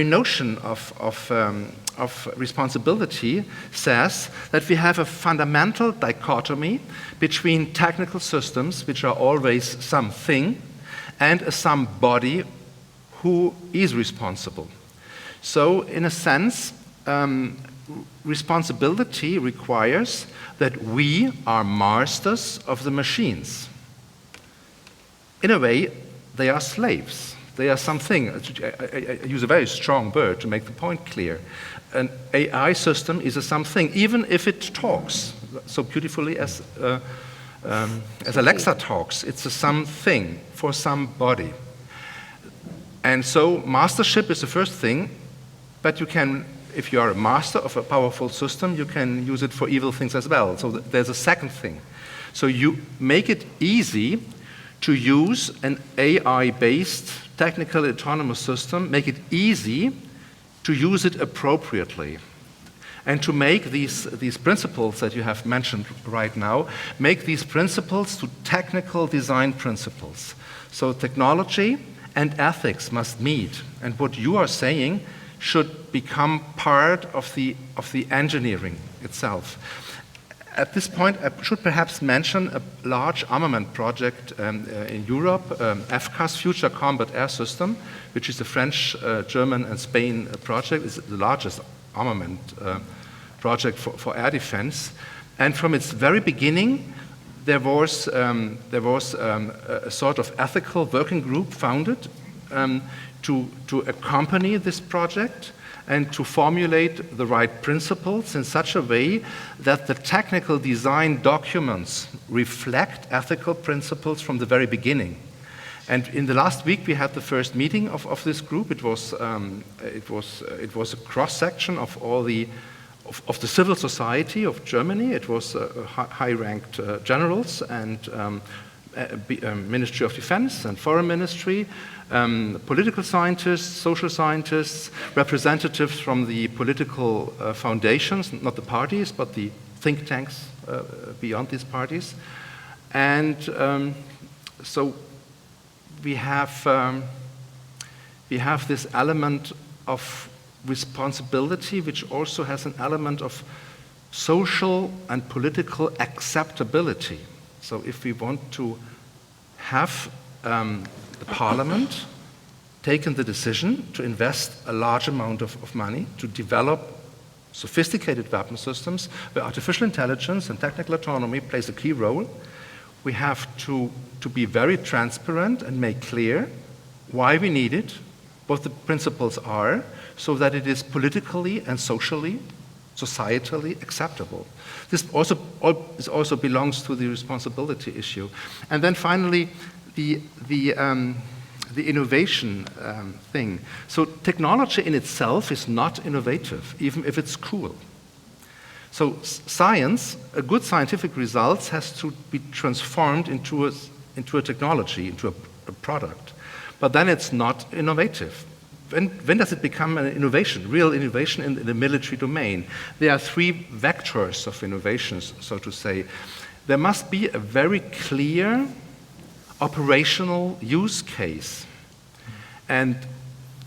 notion of responsibility says that we have a fundamental dichotomy between technical systems, which are always something, and a somebody who is responsible. So, in a sense, responsibility requires that we are masters of the machines. In a way, they are slaves. They are something. I use a very strong word to make the point clear. An AI system is a something, even if it talks so beautifully as Alexa talks. It's a something for somebody. And so mastership is the first thing, but you can, if you are a master of a powerful system, you can use it for evil things as well. So there's a second thing. So you make it easy to use an AI-based technical autonomous system, make it easy to use it appropriately, and to make these principles that you have mentioned right now, make these principles to technical design principles. So technology and ethics must meet, and what you are saying should become part of the engineering itself. At this point, I should perhaps mention a large armament project in Europe, FKIE's Future Combat Air System, which is a French, German, and Spain project. It's the largest armament project for air defense. And from its very beginning, there was a sort of ethical working group founded to accompany this project and to formulate the right principles in such a way that the technical design documents reflect ethical principles from the very beginning. And in the last week, we had the first meeting of this group. It was a cross-section of all the civil society of Germany. It was high-ranked generals and Ministry of Defense and Foreign Ministry, political scientists, social scientists, representatives from the political foundations, not the parties, but the think tanks beyond these parties. And so we have this element of responsibility, which also has an element of social and political acceptability. So if we want to have the parliament taken the decision to invest a large amount of money to develop sophisticated weapon systems where artificial intelligence and technical autonomy plays a key role, we have to be very transparent and make clear why we need it, what the principles are, so that it is politically and socially, societally acceptable. This also belongs to the responsibility issue. And then finally, the innovation thing. So technology in itself is not innovative, even if it's cool. So science, a good scientific result has to be transformed into a technology, into a product. But then it's not innovative. When does it become an innovation, real innovation in the military domain? There are three vectors of innovations, so to say. There must be a very clear operational use case. And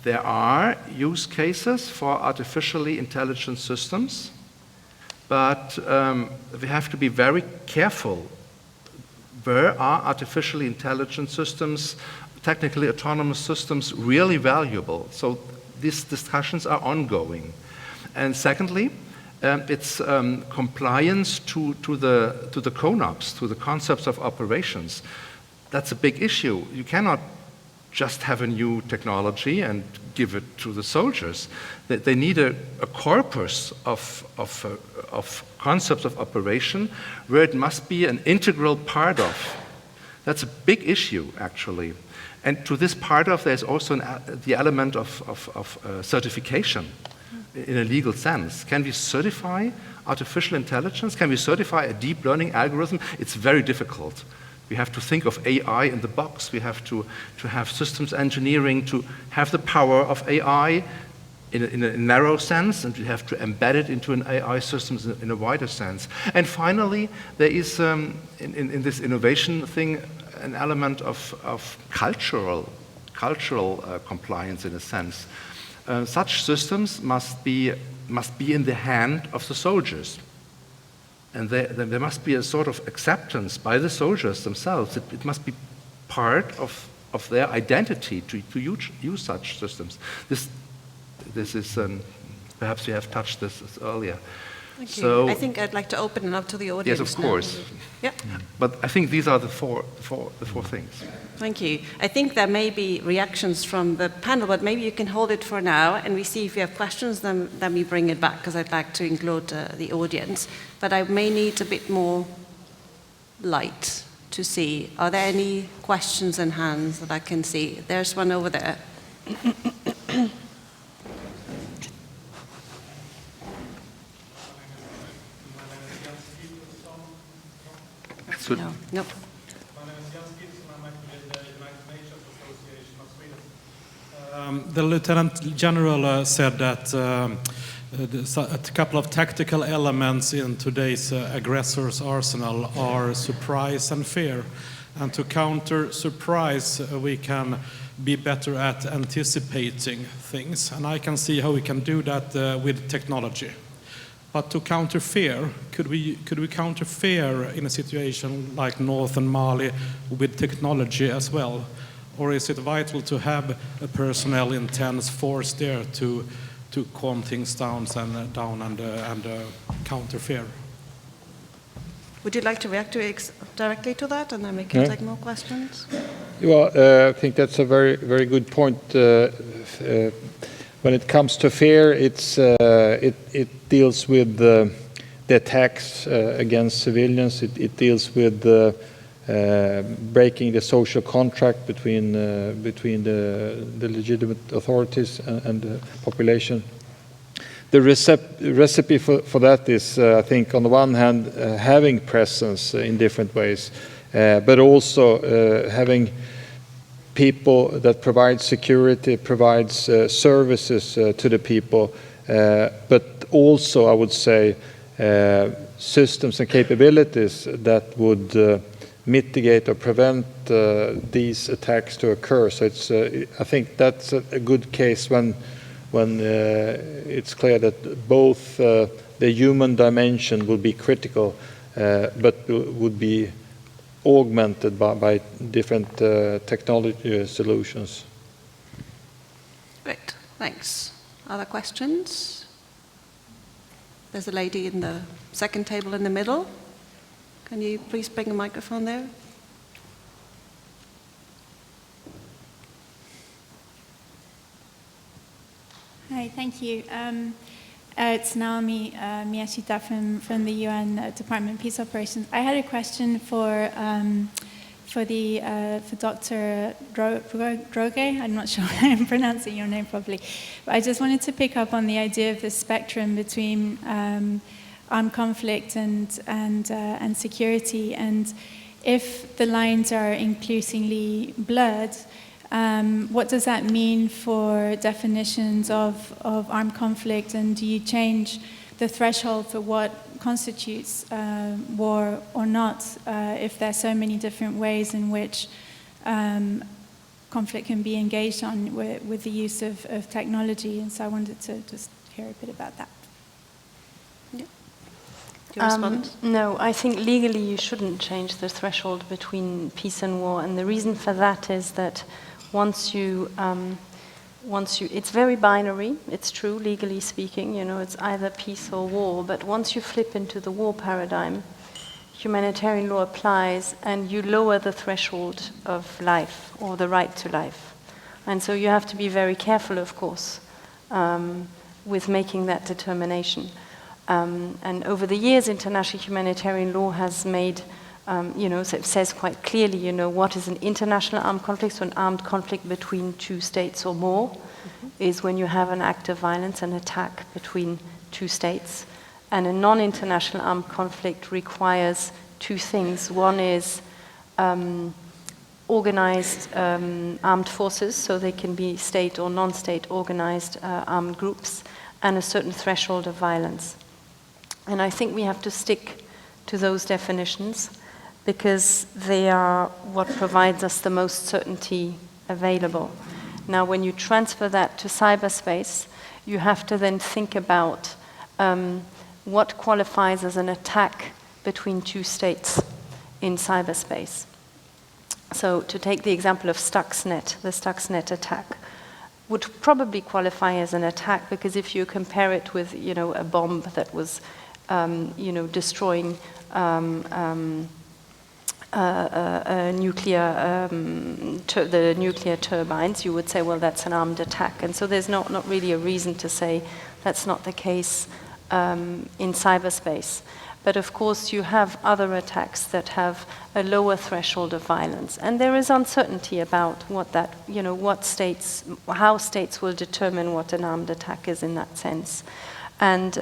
there are use cases for artificially intelligent systems, but we have to be very careful. Where are artificially intelligent systems, technically autonomous systems really valuable? So these discussions are ongoing. And secondly, it's compliance to the CONOPS, to the concepts of operations. That's a big issue. You cannot just have a new technology and give it to the soldiers. They need a corpus of concepts of operation where it must be an integral part of. That's a big issue, actually. And to this part of, there's also the element of certification in a legal sense. Can we certify artificial intelligence? Can we certify a deep learning algorithm? It's very difficult. We have to think of AI in the box. We have to have systems engineering to have the power of AI in a narrow sense, and we have to embed it into an AI system in a wider sense. And finally, there is, in this innovation thing, an element of cultural compliance in a sense. Such systems must be in the hand of the soldiers. And there must be a sort of acceptance by the soldiers themselves. It must be part of their identity to use such systems. This is, perhaps you have touched this earlier. Thank you. So, I think I'd like to open it up to the audience. yes, of course. Yeah. But I think these are the four things. Thank you. I think there may be reactions from the panel, but maybe you can hold it for now, and we see if you have questions, then we bring it back, because I'd like to include the audience. But I may need a bit more light to see. Are there any questions and hands that I can see? There's one over there. No. The Lieutenant General said that a couple of tactical elements in today's aggressor's arsenal are surprise and fear. And to counter surprise, we can be better at anticipating things. And I can see how we can do that with technology. But to counter fear, could we counter fear in a situation like northern Mali with technology as well? Or is it vital to have a personnel intense force there to calm things down and counter fear? Would you like to react directly to that, and then we can take more questions? Well, I think that's a very, very good point. When it comes to fear, it deals with the attacks against civilians. It deals with breaking the social contract between the legitimate authorities and the population. The recipe for that is, I think, on the one hand, having presence in different ways, but also having people that provide security, provides services to the people, but also, I would say, systems and capabilities that would mitigate or prevent these attacks to occur. So it's, I think that's a good case when it's clear that both the human dimension will be critical, but would be augmented by different technology solutions. Great, thanks. Other questions? There's a lady in the second table in the middle. Can you please bring a microphone there? Hi, thank you. It's Naomi Miyashita from the UN Department of Peace Operations. I had a question for Dr. Droege. I'm not sure I'm pronouncing your name properly, but I just wanted to pick up on the idea of the spectrum between armed conflict and security, and if the lines are increasingly blurred. What does that mean for definitions of armed conflict, and do you change the threshold for what constitutes war or not if there are so many different ways in which conflict can be engaged on with the use of technology? And so I wanted to just hear a bit about that. Yeah. Do you respond? No, I think legally you shouldn't change the threshold between peace and war, and the reason for that is that once you, it's very binary, it's true, legally speaking, you know, it's either peace or war, but once you flip into the war paradigm, humanitarian law applies and you lower the threshold of life or the right to life. And so you have to be very careful, of course, with making that determination. And over the years, international humanitarian law has made you know, so it says quite clearly, you know, what is an international armed conflict. So an armed conflict between two states or more is when you have an act of violence, an attack between two states. And a non-international armed conflict requires two things. One is organized armed forces, so they can be state or non-state organized armed groups, and a certain threshold of violence. And I think we have to stick to those definitions, because they are what provides us the most certainty available. Now, when you transfer that to cyberspace, you have to then think about what qualifies as an attack between two states in cyberspace. So to take the example of Stuxnet, the Stuxnet attack would probably qualify as an attack, because if you compare it with, you know, a bomb that was, you know, destroying the nuclear turbines, you would say, well, that's an armed attack. And so there's not really a reason to say that's not the case in cyberspace. But of course, you have other attacks that have a lower threshold of violence. And there is uncertainty about what that, you know, what states, how states will determine what an armed attack is in that sense. And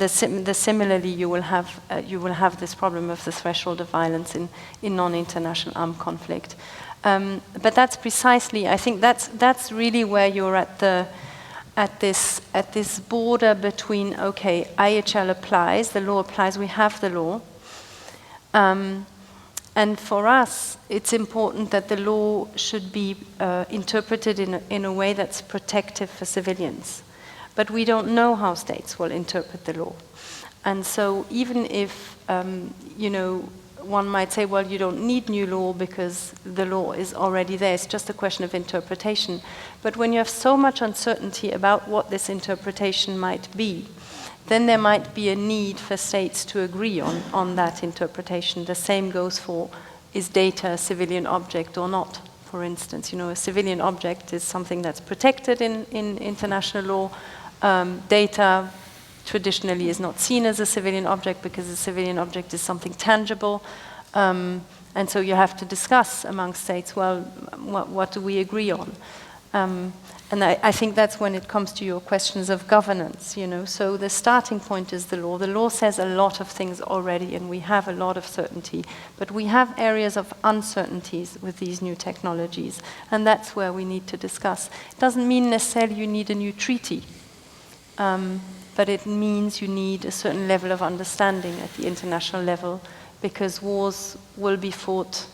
similarly, you will have this problem of the threshold of violence in non-international armed conflict. But that's precisely, I think that's really where you're at this border between, okay, IHL applies, the law applies, we have the law. And for us, it's important that the law should be interpreted in a way that's protective for civilians. But we don't know how states will interpret the law. And so even if, you know, one might say, well, you don't need new law because the law is already there. It's just a question of interpretation. But when you have so much uncertainty about what this interpretation might be, then there might be a need for states to agree on that interpretation. The same goes for, is data a civilian object or not? For instance, you know, a civilian object is something that's protected in international law. Data traditionally is not seen as a civilian object because a civilian object is something tangible. And so you have to discuss among states, well, what do we agree on? And I think that's when it comes to your questions of governance, you know. So the starting point is the law. The law says a lot of things already, and we have a lot of certainty. But we have areas of uncertainties with these new technologies, and that's where we need to discuss. It doesn't mean necessarily you need a new treaty, but it means you need a certain level of understanding at the international level, because wars will be fought,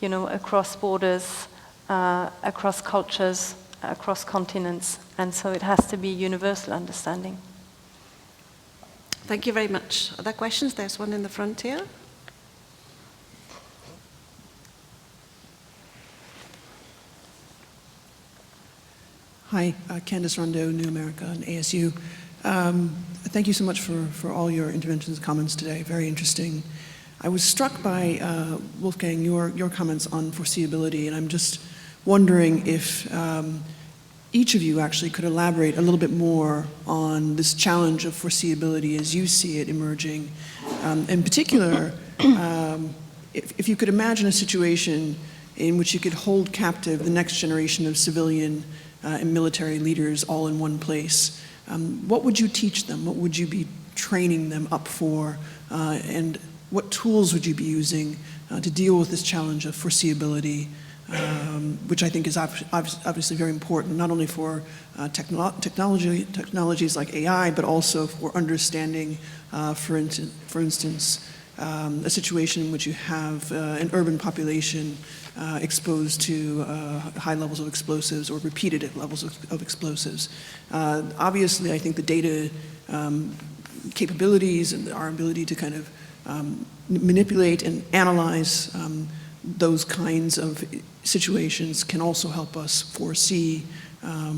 you know, across borders, across cultures, across continents, and so it has to be universal understanding. Thank you very much. Other questions? There's one in the front here. Hi, Candice Rondeau, New America and ASU. Thank you so much for all your interventions and comments today. Very interesting. I was struck by, Wolfgang, your comments on foreseeability, and I'm just wondering if each of you actually could elaborate a little bit more on this challenge of foreseeability as you see it emerging. In particular, if you could imagine a situation in which you could hold captive the next generation of civilian and military leaders all in one place, what would you teach them? What would you be training them up for? And what tools would you be using to deal with this challenge of foreseeability, which I think is obviously very important, not only for technologies like AI, but also for understanding, for instance, a situation in which you have an urban population exposed to high levels of explosives or repeated levels of explosives. Obviously, I think the data capabilities and our ability to kind of manipulate and analyze those kinds of situations can also help us foresee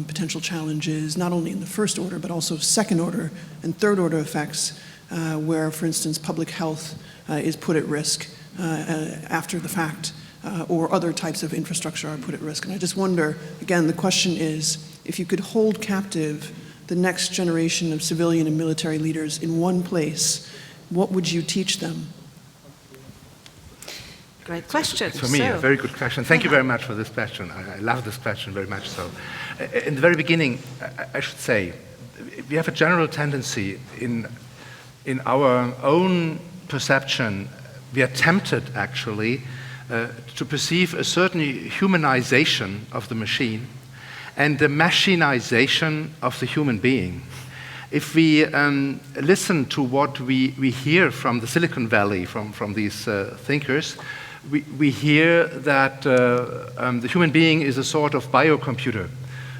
potential challenges, not only in the first order, but also second order and third order effects, where, for instance, public health is put at risk after the fact, or other types of infrastructure are put at risk. And I just wonder, again, the question is, if you could hold captive the next generation of civilian and military leaders in one place, what would you teach them? Great question. It's for me, a very good question. Thank you very much for this question. I love this question very much so. In the very beginning, I should say, we have a general tendency in our own perception, we are tempted actually to perceive a certain humanization of the machine and the machinization of the human being. If we listen to what we hear from the Silicon Valley, from these thinkers, we hear that the human being is a sort of biocomputer,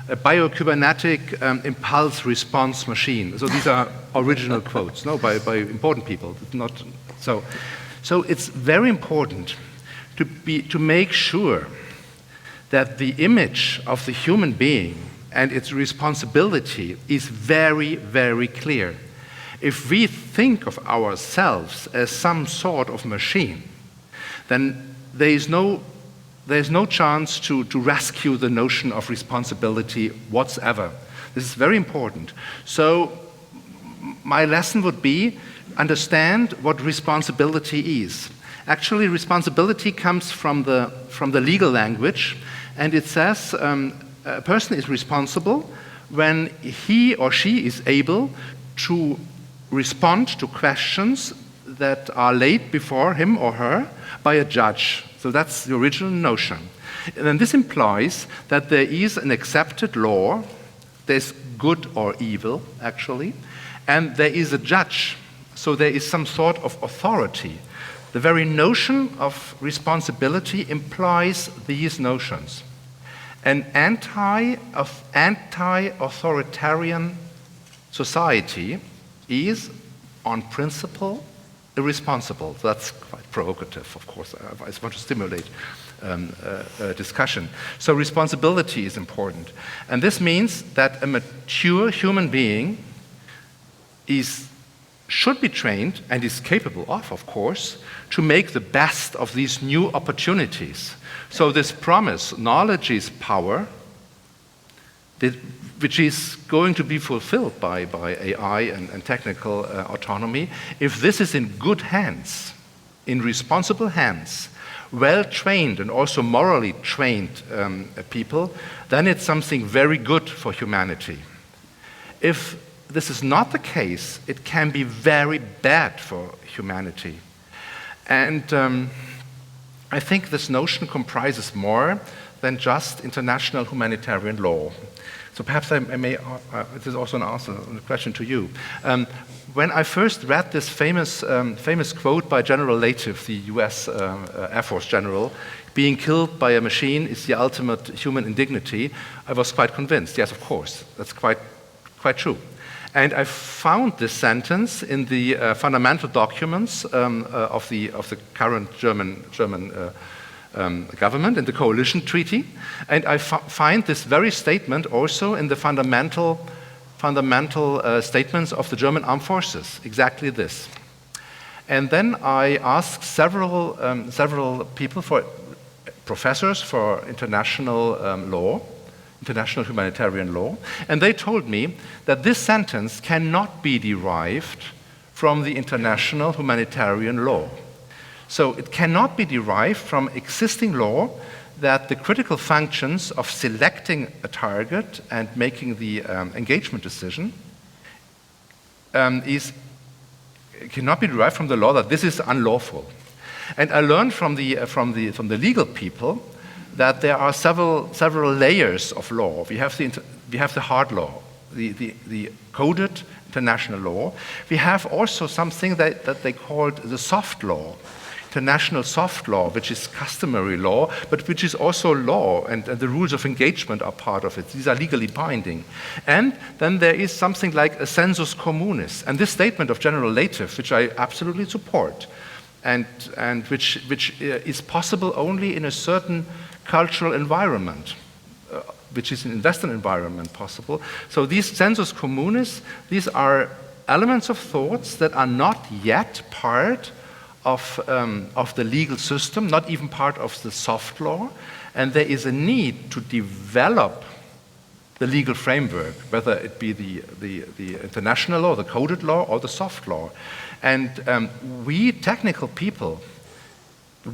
a biocybernetic impulse response machine. So these are original quotes, no, by important people. Not so. So it's very important to make sure that the image of the human being and its responsibility is very, very clear. If we think of ourselves as some sort of machine, then there's no chance to rescue the notion of responsibility whatsoever. This is very important. So my lesson would be, understand what responsibility is. Actually, responsibility comes from the legal language, and it says a person is responsible when he or she is able to respond to questions that are laid before him or her by a judge. So that's the original notion. And then this implies that there is an accepted law, there's good or evil, actually, and there is a judge. So there is some sort of authority. The very notion of responsibility implies these notions. An anti-authoritarian society is, on principle, irresponsible. That's quite provocative, of course. I just want to stimulate a discussion. So responsibility is important. And this means that a mature human being should be trained, and is capable of course, to make the best of these new opportunities. So this promise, knowledge is power, which is going to be fulfilled by AI and technical autonomy. If this is in good hands, in responsible hands, well-trained and also morally trained people, then it's something very good for humanity. If this is not the case, it can be very bad for humanity. And I think this notion comprises more than just international humanitarian law. So perhaps I may, this is also an answer, a question to you. When I first read this famous quote by General Latif, the US Air Force general, being killed by a machine is the ultimate human indignity, I was quite convinced. Yes, of course, that's quite true. And I found this sentence in the fundamental documents of the current German government, in the coalition treaty, and I find this very statement also in the fundamental statements of the German armed forces, exactly this. And then I asked several people, professors for international law, international humanitarian law, and they told me that this sentence cannot be derived from the international humanitarian law. So it cannot be derived from existing law that the critical functions of selecting a target and making the engagement decision cannot be derived from the law that this is unlawful. And I learned from the legal people that there are several layers of law. We have the hard law, the coded international law. We have also something that they called the soft law, international soft law, which is customary law, but which is also law, and the rules of engagement are part of it. These are legally binding. And then there is something like a sensus communis. And this statement of General Latif, which I absolutely support, and which is possible only in a certain cultural environment, which is in Western environment possible. So these sensus communis, these are elements of thoughts that are not yet part of the legal system, not even part of the soft law, and there is a need to develop the legal framework, whether it be the international law, the coded law, or the soft law. And we technical people,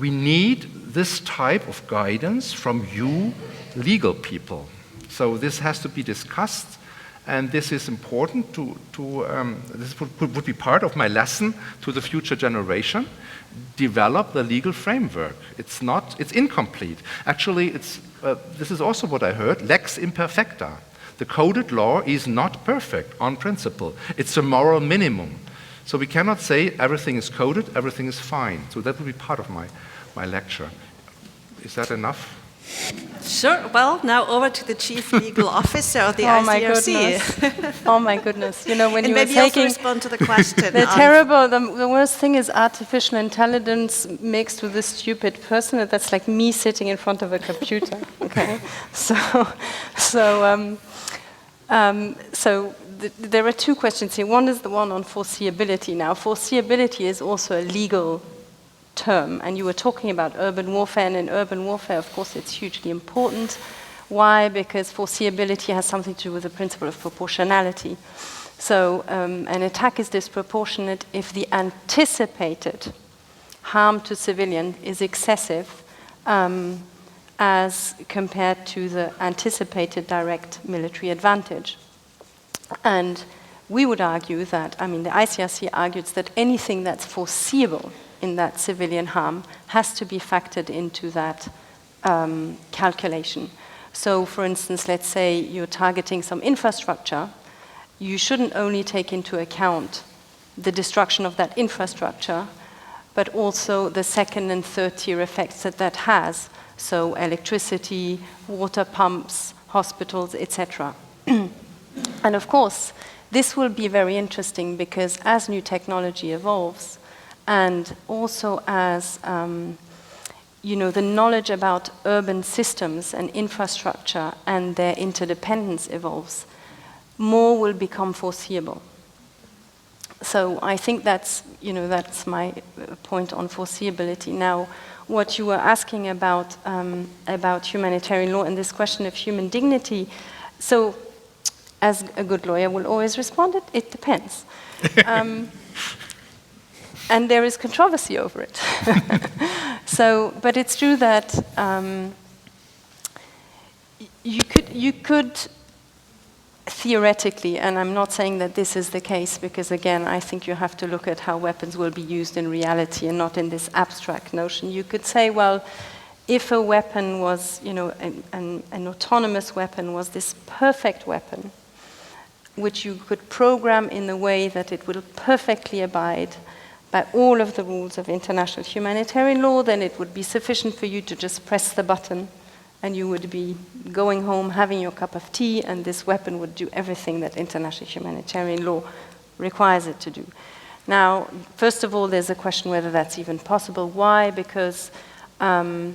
we need this type of guidance from you legal people. So this has to be discussed, and this is important this would be part of my lesson to the future generation. Develop the legal framework. It's incomplete. Actually, this is also what I heard, lex imperfecta. The coded law is not perfect on principle. It's a moral minimum. So we cannot say everything is coded, everything is fine. So that would be part of my lecture. Is that enough? Sure. Well, now over to the Chief Legal Officer of the ICRC. My goodness. Oh my goodness. You know, when and you were maybe taking... also respond to the question. They're terrible. The worst thing is artificial intelligence mixed with a stupid person. That's like me sitting in front of a computer. Okay? There are two questions here. One is the one on foreseeability. Now, foreseeability is also a legal term, and you were talking about urban warfare, and in urban warfare, of course, it's hugely important. Why? Because foreseeability has something to do with the principle of proportionality. So an attack is disproportionate if the anticipated harm to civilian is excessive as compared to the anticipated direct military advantage. And we would argue that, the ICRC argues that anything that's foreseeable in that civilian harm has to be factored into that calculation. So, for instance, let's say you're targeting some infrastructure, you shouldn't only take into account the destruction of that infrastructure, but also the second and third tier effects that has. So electricity, water pumps, hospitals, etc. And of course, this will be very interesting because as new technology evolves, and also as the knowledge about urban systems and infrastructure and their interdependence evolves, more will become foreseeable. So I think that's my point on foreseeability. Now, what you were asking about humanitarian law and this question of human dignity, so as a good lawyer will always respond, it depends. And there is controversy over it. So, but it's true that you could theoretically, and I'm not saying that this is the case, because again, I think you have to look at how weapons will be used in reality and not in this abstract notion. You could say, well, if a weapon was, you know, an autonomous weapon was this perfect weapon, which you could program in a way that it will perfectly abide by all of the rules of international humanitarian law, then it would be sufficient for you to just press the button and you would be going home, having your cup of tea, and this weapon would do everything that international humanitarian law requires it to do. Now, first of all, there's a question whether that's even possible. Why? Because the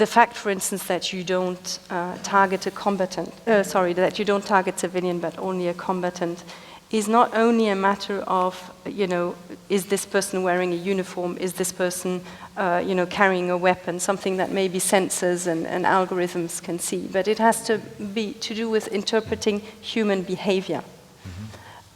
fact, for instance, that you don't target a combatant, that you don't target civilian but only a combatant, is not only a matter of, you know, is this person wearing a uniform, is this person, you know, carrying a weapon, something that maybe sensors and algorithms can see, but it has to do with interpreting human behavior. Mm-hmm.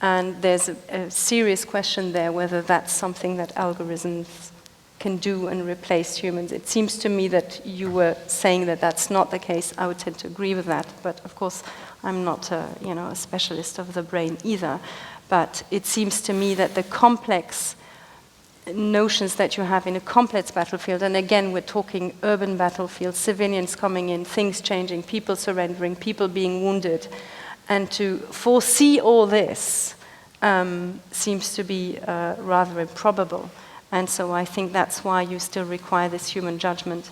And there's a serious question there whether that's something that algorithms can do and replace humans. It seems to me that you were saying that that's not the case. I would tend to agree with that, but of course I'm not you know, a specialist of the brain either. But it seems to me that the complex notions that you have in a complex battlefield, and again we're talking urban battlefields, civilians coming in, things changing, people surrendering, people being wounded, and to foresee all this seems to be rather improbable. And so I think that's why you still require this human judgment.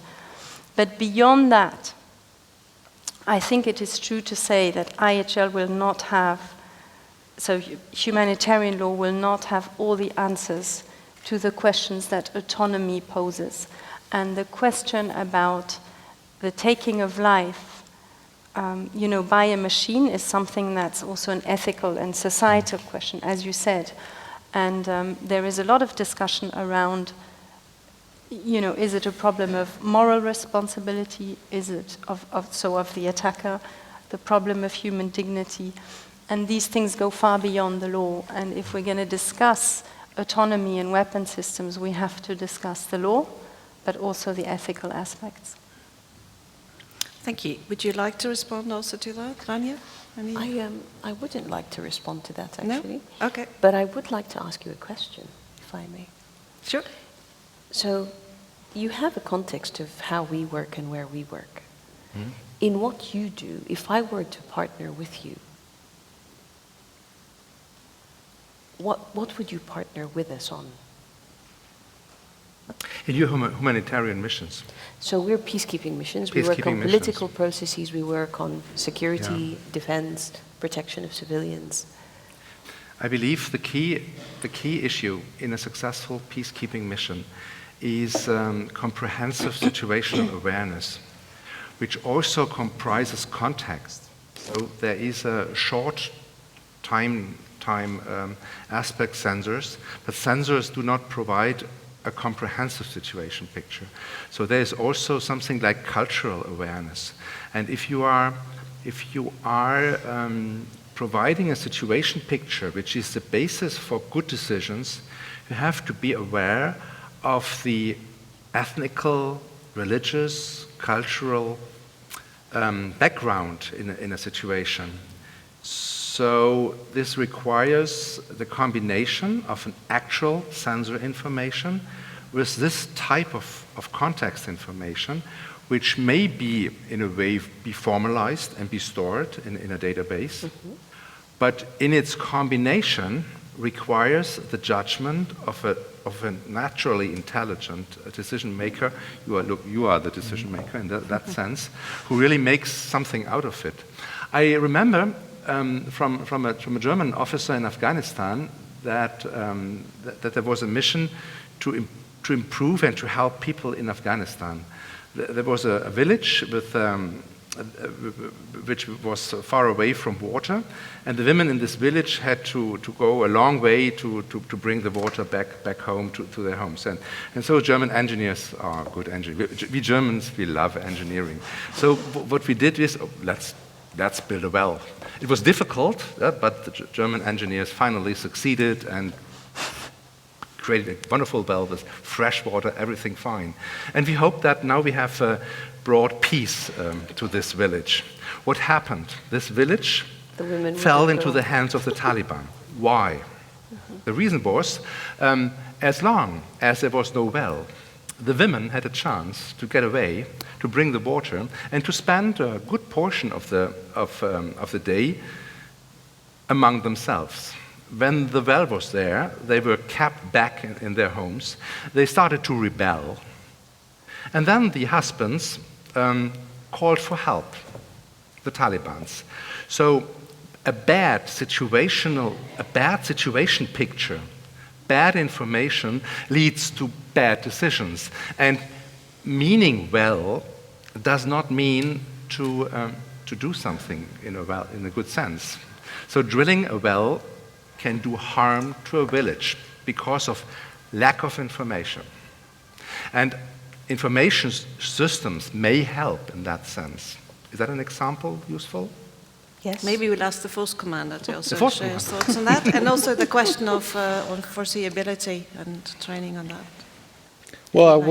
But beyond that, I think it is true to say that IHL will not have, so humanitarian law will not have all the answers to the questions that autonomy poses. And the question about the taking of life, you know, by a machine is something that's also an ethical and societal question, as you said. And there is a lot of discussion around, you know, is it a problem of moral responsibility? Is it of the attacker? The problem of human dignity? And these things go far beyond the law. And if we're going to discuss autonomy and weapon systems, we have to discuss the law, but also the ethical aspects. Thank you. Would you like to respond also to that, Rania? I wouldn't like to respond to that, actually. No? Okay. But I would like to ask you a question, if I may. Sure. So you have a context of how we work and where we work. Mm-hmm. In what you do, if I were to partner with you, what would you partner with us on? In your humanitarian missions. So we're peacekeeping missions. We work on political processes. We work on security, defense, protection of civilians. I believe the key issue in a successful peacekeeping mission is comprehensive situational awareness, which also comprises context. So there is a short time aspect sensors, but sensors do not provide a comprehensive situation picture. So there is also something like cultural awareness. And if you are providing a situation picture which is the basis for good decisions, you have to be aware of the ethnical, religious, cultural background in a situation. So this requires the combination of an actual sensor information with this type of context information, which may be, in a way, be formalized and be stored in a database, mm-hmm. but in its combination requires the judgment of a naturally intelligent decision maker. You are the decision maker in that sense, who really makes something out of it. I remember from a German officer in Afghanistan that there was a mission to improve and to help people in Afghanistan. There was a village which was far away from water, and the women in this village had to go a long way to bring the water back home to their homes. And so German engineers are good engineers. We Germans, we love engineering. So what we did is, let's build a well. It was difficult, but the German engineers finally succeeded and created a wonderful well with fresh water, everything fine. And we hope that now we have brought peace to this village. What happened? This village fell into the hands of the Taliban. Why? The reason was, as long as there was no well, the women had a chance to get away, to bring the water, and to spend a good portion of the day among themselves. When the well was there, they were kept back in their homes. They started to rebel. And then the husbands called for help, the Talibans. So a bad situation picture, bad information leads to bad decisions. And meaning well does not mean to do something in a good sense. So drilling a well can do harm to a village because of lack of information. And information systems may help in that sense. Is that an example useful? Yes. Maybe we'll ask the Force Commander to also share his thoughts on that, and also the question of on foreseeability and training on that. Well,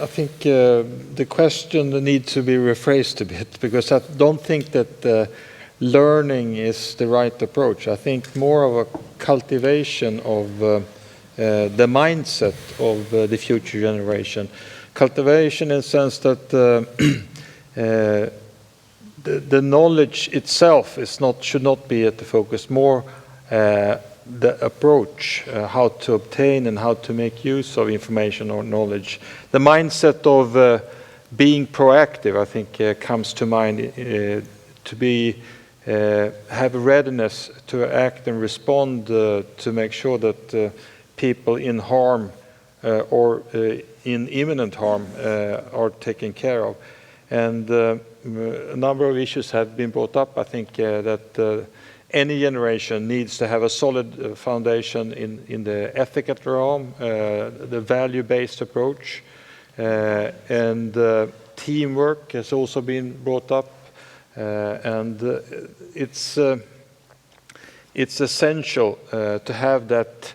I think the question needs to be rephrased a bit, because I don't think that learning is the right approach. I think more of a cultivation of the mindset of the future generation. Cultivation in the sense that the knowledge itself should not be at the focus, more the approach, how to obtain and how to make use of information or knowledge. The mindset of being proactive, I think, comes to mind, to be have a readiness to act and respond to make sure that people in harm or in imminent harm are taken care of. And a number of issues have been brought up. I think that any generation needs to have a solid foundation in the ethical realm, the value-based approach, and teamwork has also been brought up. And it's essential to have that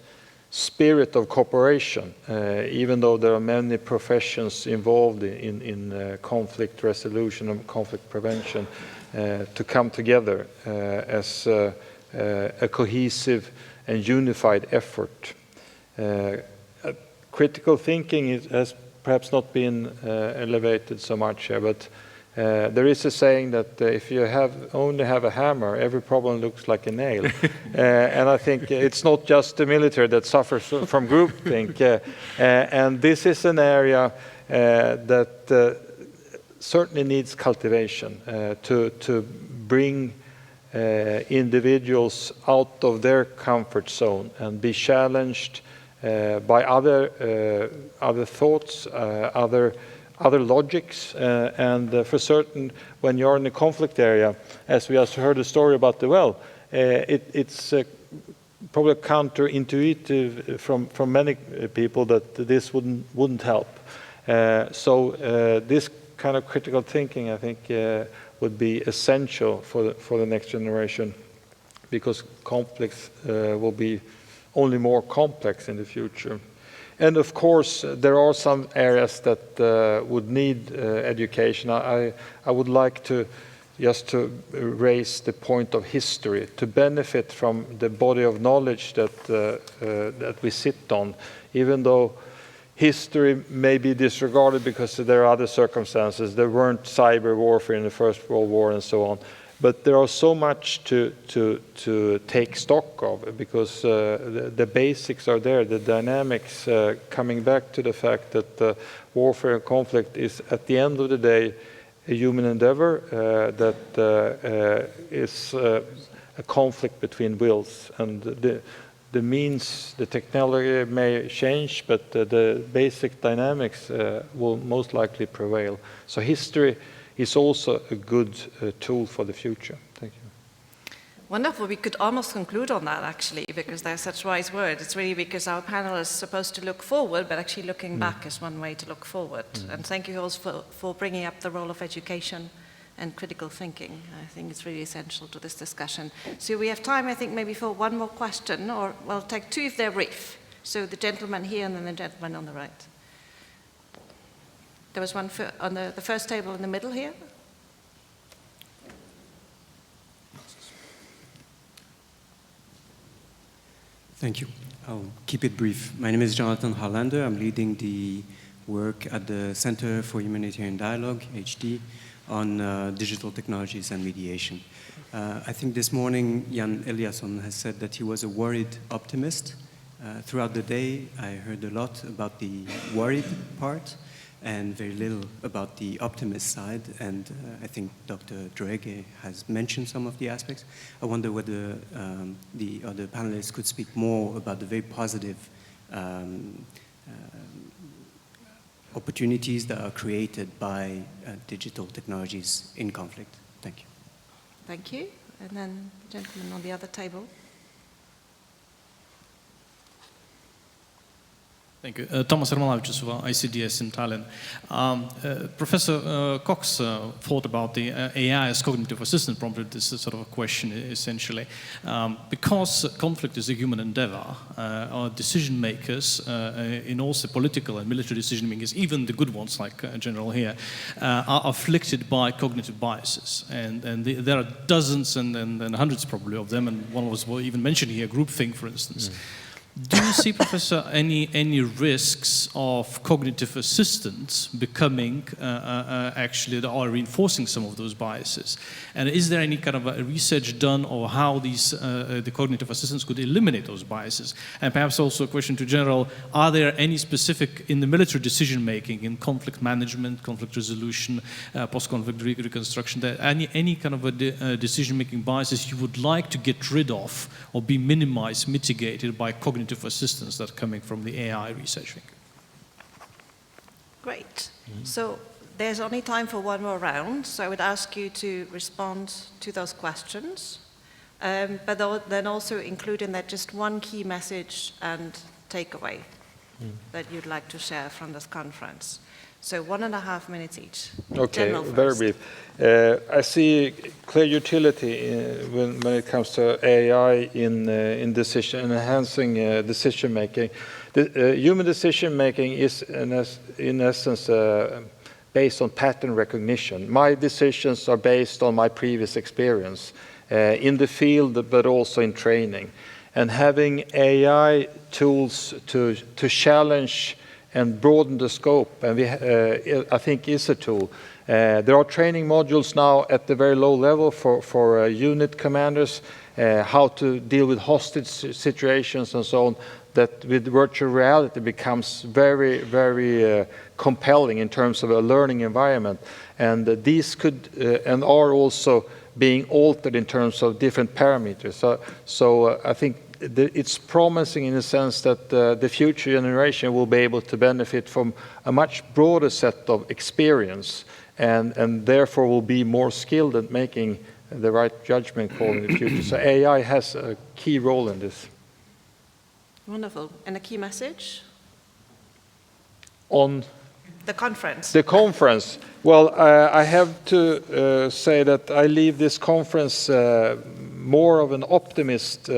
spirit of cooperation, even though there are many professions involved in conflict resolution and conflict prevention, to come together as a cohesive and unified effort. Critical thinking has perhaps not been elevated so much here, but there is a saying that if you only have a hammer, every problem looks like a nail. And I think it's not just the military that suffers from groupthink. And this is an area that certainly needs cultivation to bring individuals out of their comfort zone and be challenged by other thoughts, other logics, and for certain, when you're in a conflict area, as we also heard a story about the well, it's probably counterintuitive from many people that this wouldn't help. So this kind of critical thinking, I think, would be essential for the next generation, because conflicts will be only more complex in the future. And of course, there are some areas that would need education. I would like to raise the point of history, to benefit from the body of knowledge that we sit on, even though history may be disregarded because there are other circumstances. There weren't cyber warfare in the First World War and so on. But there are so much to take stock of, because the basics are there, the dynamics, coming back to the fact that warfare and conflict is, at the end of the day, a human endeavor that is a conflict between wills. And the means, the technology may change, but the basic dynamics will most likely prevail. So history is also a good tool for the future. Thank you. Wonderful. We could almost conclude on that, actually, because they're such wise words. It's really because our panel is supposed to look forward, but actually looking back is one way to look forward. And thank you also for bringing up the role of education and critical thinking. I think it's really essential to this discussion. So we have time, I think, maybe for one more question, or we'll take two if they're brief. So the gentleman here and then the gentleman on the right. There was one on the first table in the middle here. Thank you. I'll keep it brief. My name is Jonathan Hollander. I'm leading the work at the Center for Humanitarian Dialogue, HD, on digital technologies and mediation. I think this morning Jan Eliasson has said that he was a worried optimist. Throughout the day, I heard a lot about the worried part and very little about the optimist side, and I think Dr. Droege has mentioned some of the aspects. I wonder whether the other panelists could speak more about the very positive opportunities that are created by digital technologies in conflict. Thank you. Thank you. And then the gentleman on the other table. Thank you. Thomas Hermanavicius of ICDS in Thailand. Professor Koch thought about the AI as cognitive assistant, prompted this sort of a question essentially. Because conflict is a human endeavor, our decision makers in also political and military decision makers, even the good ones like General here, are afflicted by cognitive biases. And there are dozens and hundreds probably of them, and one was even mentioned here, groupthink for instance. Do you see, Professor, any risks of cognitive assistance becoming actually that are reinforcing some of those biases? And is there any kind of a research done or how these the cognitive assistants could eliminate those biases? And perhaps also a question to General: are there any specific in the military decision making, in conflict management, conflict resolution, post-conflict reconstruction, that any kind of a decision making biases you would like to get rid of or be minimized, mitigated by cognitive assistance that are coming from the AI research? Great. So there's only time for one more round, so I would ask you to respond to those questions, but then also include in that just one key message and takeaway that you'd like to share from this conference. So 1.5 minutes each. Okay, very brief. I see clear utility when it comes to AI in enhancing decision making. Human decision making is in essence based on pattern recognition. My decisions are based on my previous experience in the field, but also in training. And having AI tools to challenge and broaden the scope, and I think is a tool. There are training modules now at the very low level for unit commanders, how to deal with hostage situations and so on, that with virtual reality becomes very, very compelling in terms of a learning environment. And these could and are also being altered in terms of different parameters. So I think it's promising in the sense that the future generation will be able to benefit from a much broader set of experience and therefore will be more skilled at making the right judgment call in the future. So AI has a key role in this. Wonderful. And a key message? On the conference. The conference. Well, I have to say that I leave this conference more of an optimist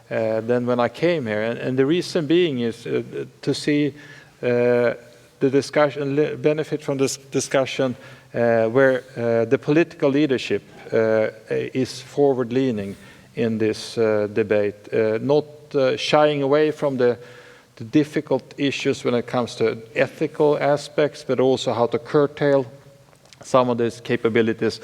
than when I came here, and the reason being is to see the discussion, benefit from this discussion where the political leadership is forward-leaning in this debate, not shying away from the difficult issues when it comes to ethical aspects, but also how to curtail some of these capabilities.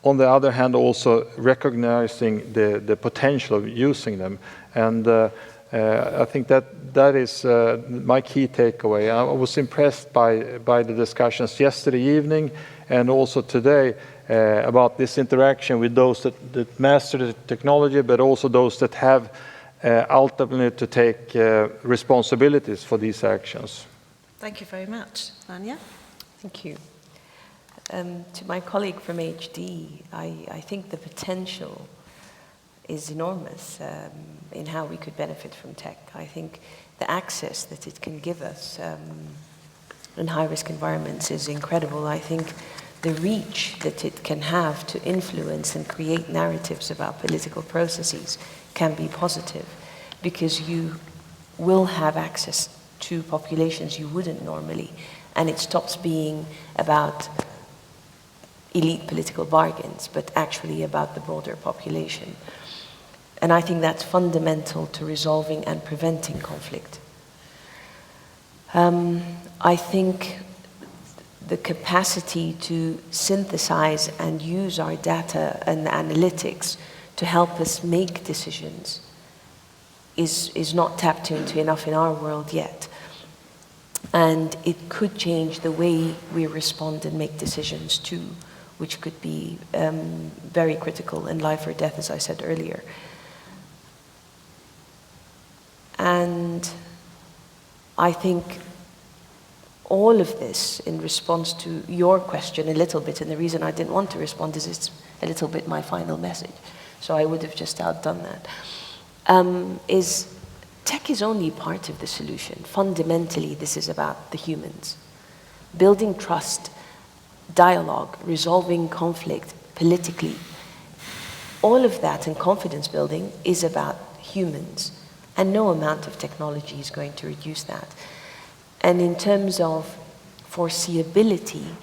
On the other hand, also recognizing the potential of using them. And I think that is my key takeaway. I was impressed by the discussions yesterday evening and also today about this interaction with those that master the technology, but also those that have ultimately to take responsibilities for these actions. Thank you very much. Rania? Thank you. To my colleague from HD, I think the potential is enormous in how we could benefit from tech. I think the access that it can give us in high-risk environments is incredible. I think the reach that it can have to influence and create narratives about political processes can be positive, because you will have access to populations you wouldn't normally, and it stops being about elite political bargains, but actually about the broader population. And I think that's fundamental to resolving and preventing conflict. I think the capacity to synthesize and use our data and analytics to help us make decisions is not tapped into enough in our world yet. And it could change the way we respond and make decisions too, which could be very critical in life or death, as I said earlier. And I think all of this, in response to your question a little bit, and the reason I didn't want to respond is it's a little bit my final message, so I would have just outdone that, is tech is only part of the solution. Fundamentally, this is about the humans. Building trust, dialogue, resolving conflict politically, all of that and confidence building is about humans. And no amount of technology is going to reduce that. And in terms of foreseeability,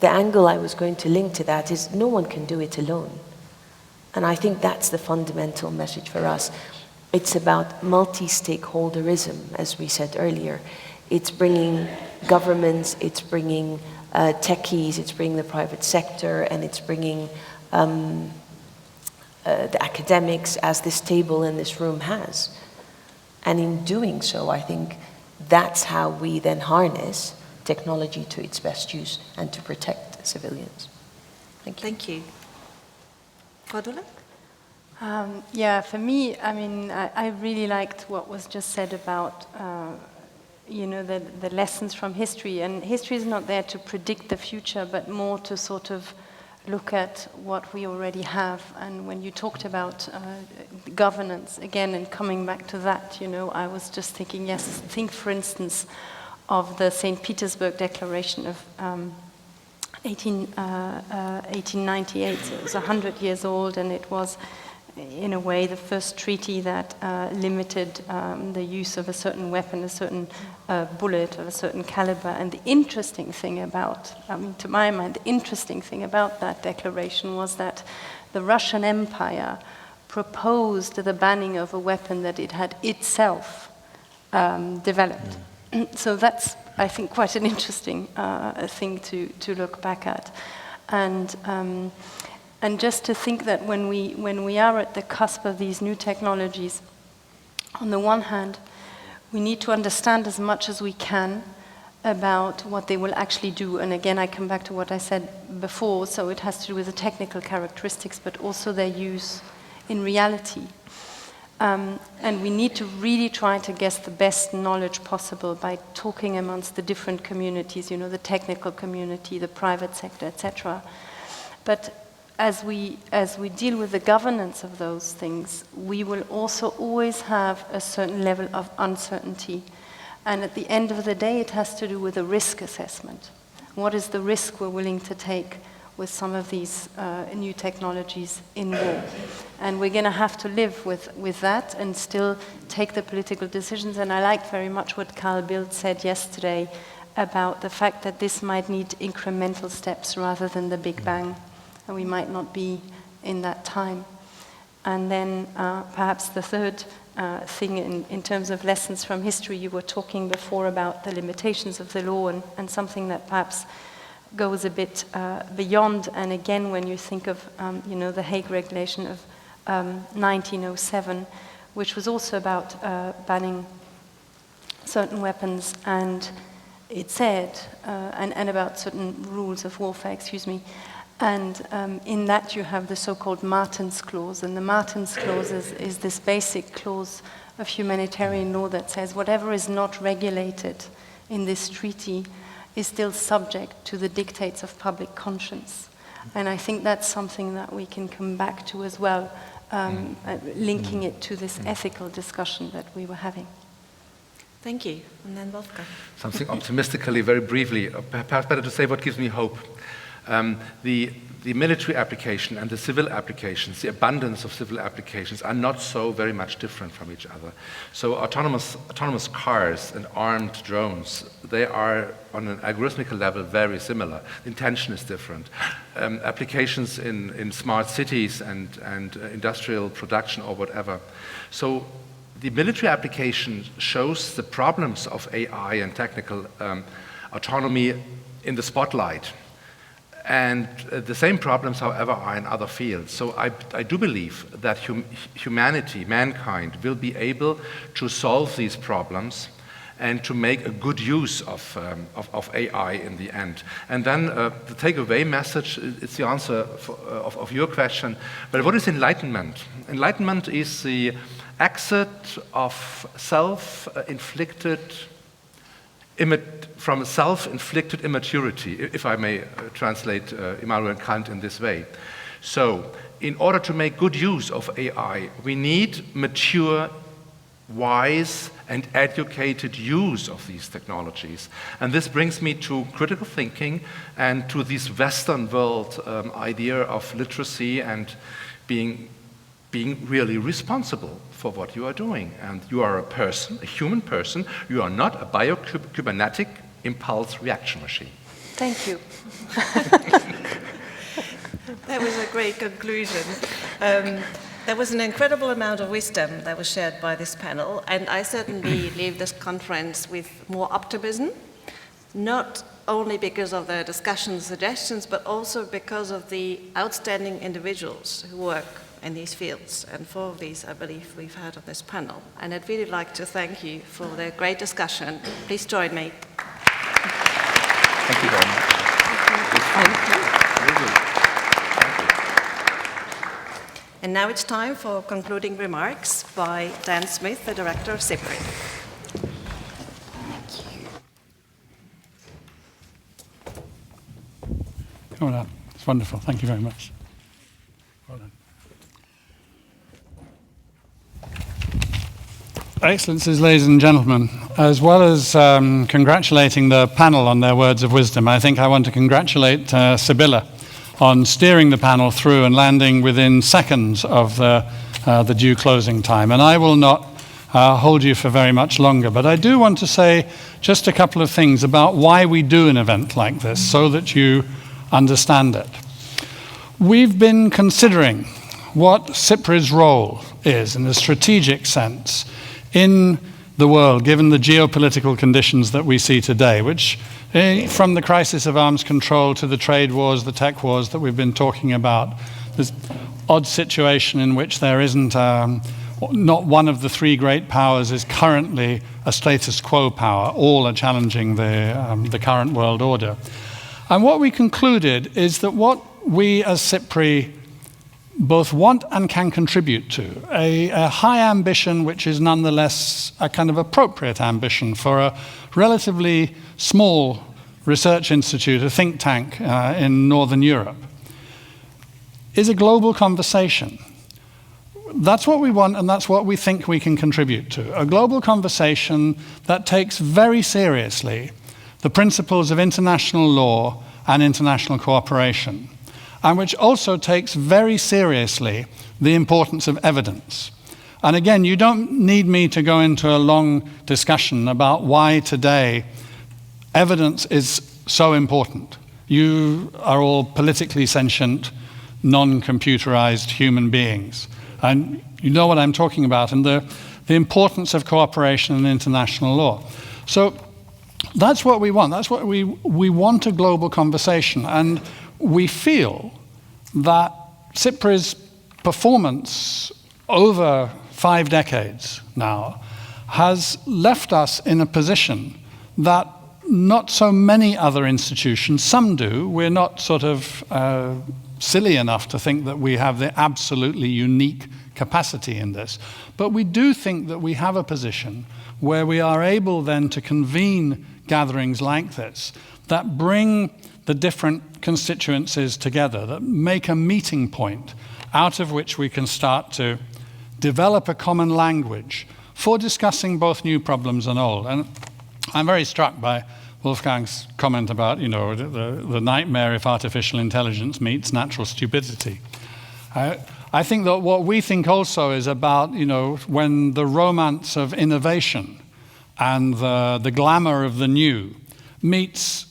the angle I was going to link to that is no one can do it alone. And I think that's the fundamental message for us. It's about multi-stakeholderism, as we said earlier. It's bringing governments, it's bringing techies, it's bringing the private sector, and it's bringing the academics, as this table in this room has. And in doing so, I think that's how we then harness technology to its best use and to protect civilians. Thank you. Thank you. Cordula? Yeah, for me, I mean, I really liked what was just said about, you know, the lessons from history. And history is not there to predict the future, but more to sort of look at what we already have. And when you talked about governance, again, and coming back to that, you know, I was just thinking, yes, think, for instance, of the St. Petersburg Declaration of 1898. It was 100 years old, and it was, in a way, the first treaty that limited the use of a certain weapon, a certain bullet of a certain caliber. And the interesting thing about, I mean, to my mind, the interesting thing about that declaration was that the Russian Empire proposed the banning of a weapon that it had itself developed. So that's, I think, quite an interesting thing to look back at. And just to think that when we are at the cusp of these new technologies, on the one hand, we need to understand as much as we can about what they will actually do. And again, I come back to what I said before, so it has to do with the technical characteristics, but also their use in reality. And we need to really try to get the best knowledge possible by talking amongst the different communities, you know, the technical community, the private sector, etc. But as we deal with the governance of those things, we will also always have a certain level of uncertainty. And at the end of the day, it has to do with a risk assessment. What is the risk we're willing to take with some of these new technologies in war? And we're going to have to live with that and still take the political decisions. And I liked very much what Carl Bildt said yesterday about the fact that this might need incremental steps rather than the Big Bang. And we might not be in that time. And then perhaps the third thing in terms of lessons from history, you were talking before about the limitations of the law and something that perhaps goes a bit beyond. And again, when you think of you know, the Hague Regulation of 1907, which was also about banning certain weapons, and it said, and about certain rules of warfare, excuse me, and in that you have the so-called Martens Clause. And the Martens Clause is this basic clause of humanitarian law that says whatever is not regulated in this treaty is still subject to the dictates of public conscience. And I think that's something that we can come back to as well, linking it to this ethical discussion that we were having. Thank you. And then Wolfgang. Something optimistically, very briefly, perhaps better to say what gives me hope. The military application and the civil applications, the abundance of civil applications are not so very much different from each other. So autonomous cars and armed drones, they are on an algorithmical level very similar. The intention is different. Applications in smart cities and industrial production or whatever. So the military application shows the problems of AI and technical autonomy in the spotlight. And the same problems, however, are in other fields. So I do believe that humanity, mankind, will be able to solve these problems and to make a good use of AI in the end. And then the takeaway message, it's the answer of your question. But what is enlightenment? Enlightenment is the exit of self-inflicted from self-inflicted immaturity, if I may translate Immanuel Kant in this way. So, in order to make good use of AI, we need mature, wise, and educated use of these technologies. And this brings me to critical thinking and to this Western world idea of literacy and being really responsible for what you are doing. And you are a person, a human person. You are not a biocybernetic impulse reaction machine. Thank you. That was a great conclusion. There was an incredible amount of wisdom that was shared by this panel, and I certainly leave this conference with more optimism, not only because of the discussion suggestions, but also because of the outstanding individuals who work in these fields. And 4 of these, I believe, we've had on this panel. And I'd really like to thank you for the great discussion. Please join me. Thank you very much. Thank you. And now it's time for concluding remarks by Dan Smith, the director of SIPRI. Well done. It's wonderful. Thank you very much. Well done. Excellencies, ladies and gentlemen, as well as congratulating the panel on their words of wisdom, I think I want to congratulate Sibylle on steering the panel through and landing within seconds of the due closing time. And I will not hold you for very much longer, but I do want to say just a couple of things about why we do an event like this, so that you understand it. We've been considering what SIPRI's role is in a strategic sense in the world, given the geopolitical conditions that we see today, which from the crisis of arms control to the trade wars, the tech wars that we've been talking about, this odd situation in which there isn't, not one of the 3 great powers is currently a status quo power. All are challenging the current world order. And what we concluded is that what we as SIPRI both want and can contribute to, a high ambition which is nonetheless a kind of appropriate ambition for a relatively small research institute, a think tank in Northern Europe, is a global conversation. That's what we want, and that's what we think we can contribute to. A global conversation that takes very seriously the principles of international law and international cooperation, and which also takes very seriously the importance of evidence. And again, you don't need me to go into a long discussion about why today evidence is so important. You are all politically sentient, non-computerized human beings. And you know what I'm talking about, and the importance of cooperation and international law. So that's what we want. That's what we want, a global conversation. And we feel that SIPRI's performance over 5 decades now has left us in a position that not so many other institutions, some do. We're not sort of silly enough to think that we have the absolutely unique capacity in this. But we do think that we have a position where we are able then to convene gatherings like this that bring the different constituencies together, that make a meeting point out of which we can start to develop a common language for discussing both new problems and old. And I'm very struck by Wolfgang's comment about, the nightmare if artificial intelligence meets natural stupidity. I think that what we think also is about, when the romance of innovation and the glamour of the new meets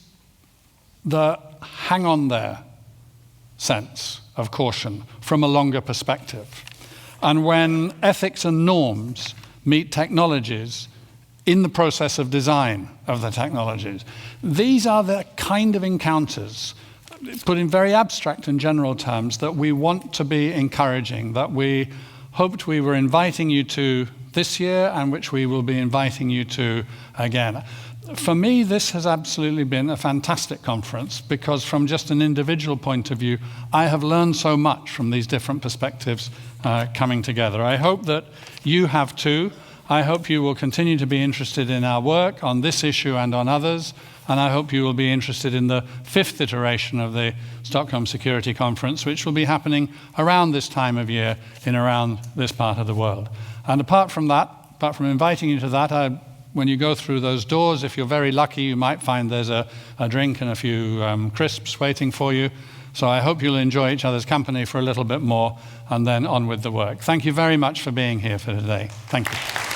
the hang on there sense of caution from a longer perspective. And when ethics and norms meet technologies in the process of design of the technologies, these are the kind of encounters, put in very abstract and general terms, that we want to be encouraging, that we hoped we were inviting you to this year and which we will be inviting you to again. For me, this has absolutely been a fantastic conference because from just an individual point of view, I have learned so much from these different perspectives coming together. I hope that you have too. I hope you will continue to be interested in our work on this issue and on others, and I hope you will be interested in the 5th iteration of the Stockholm Security Conference, which will be happening around this time of year in around this part of the world. And apart from that, apart from inviting you to that, when you go through those doors, if you're very lucky, you might find there's a drink and a few crisps waiting for you. So I hope you'll enjoy each other's company for a little bit more and then on with the work. Thank you very much for being here for today. Thank you.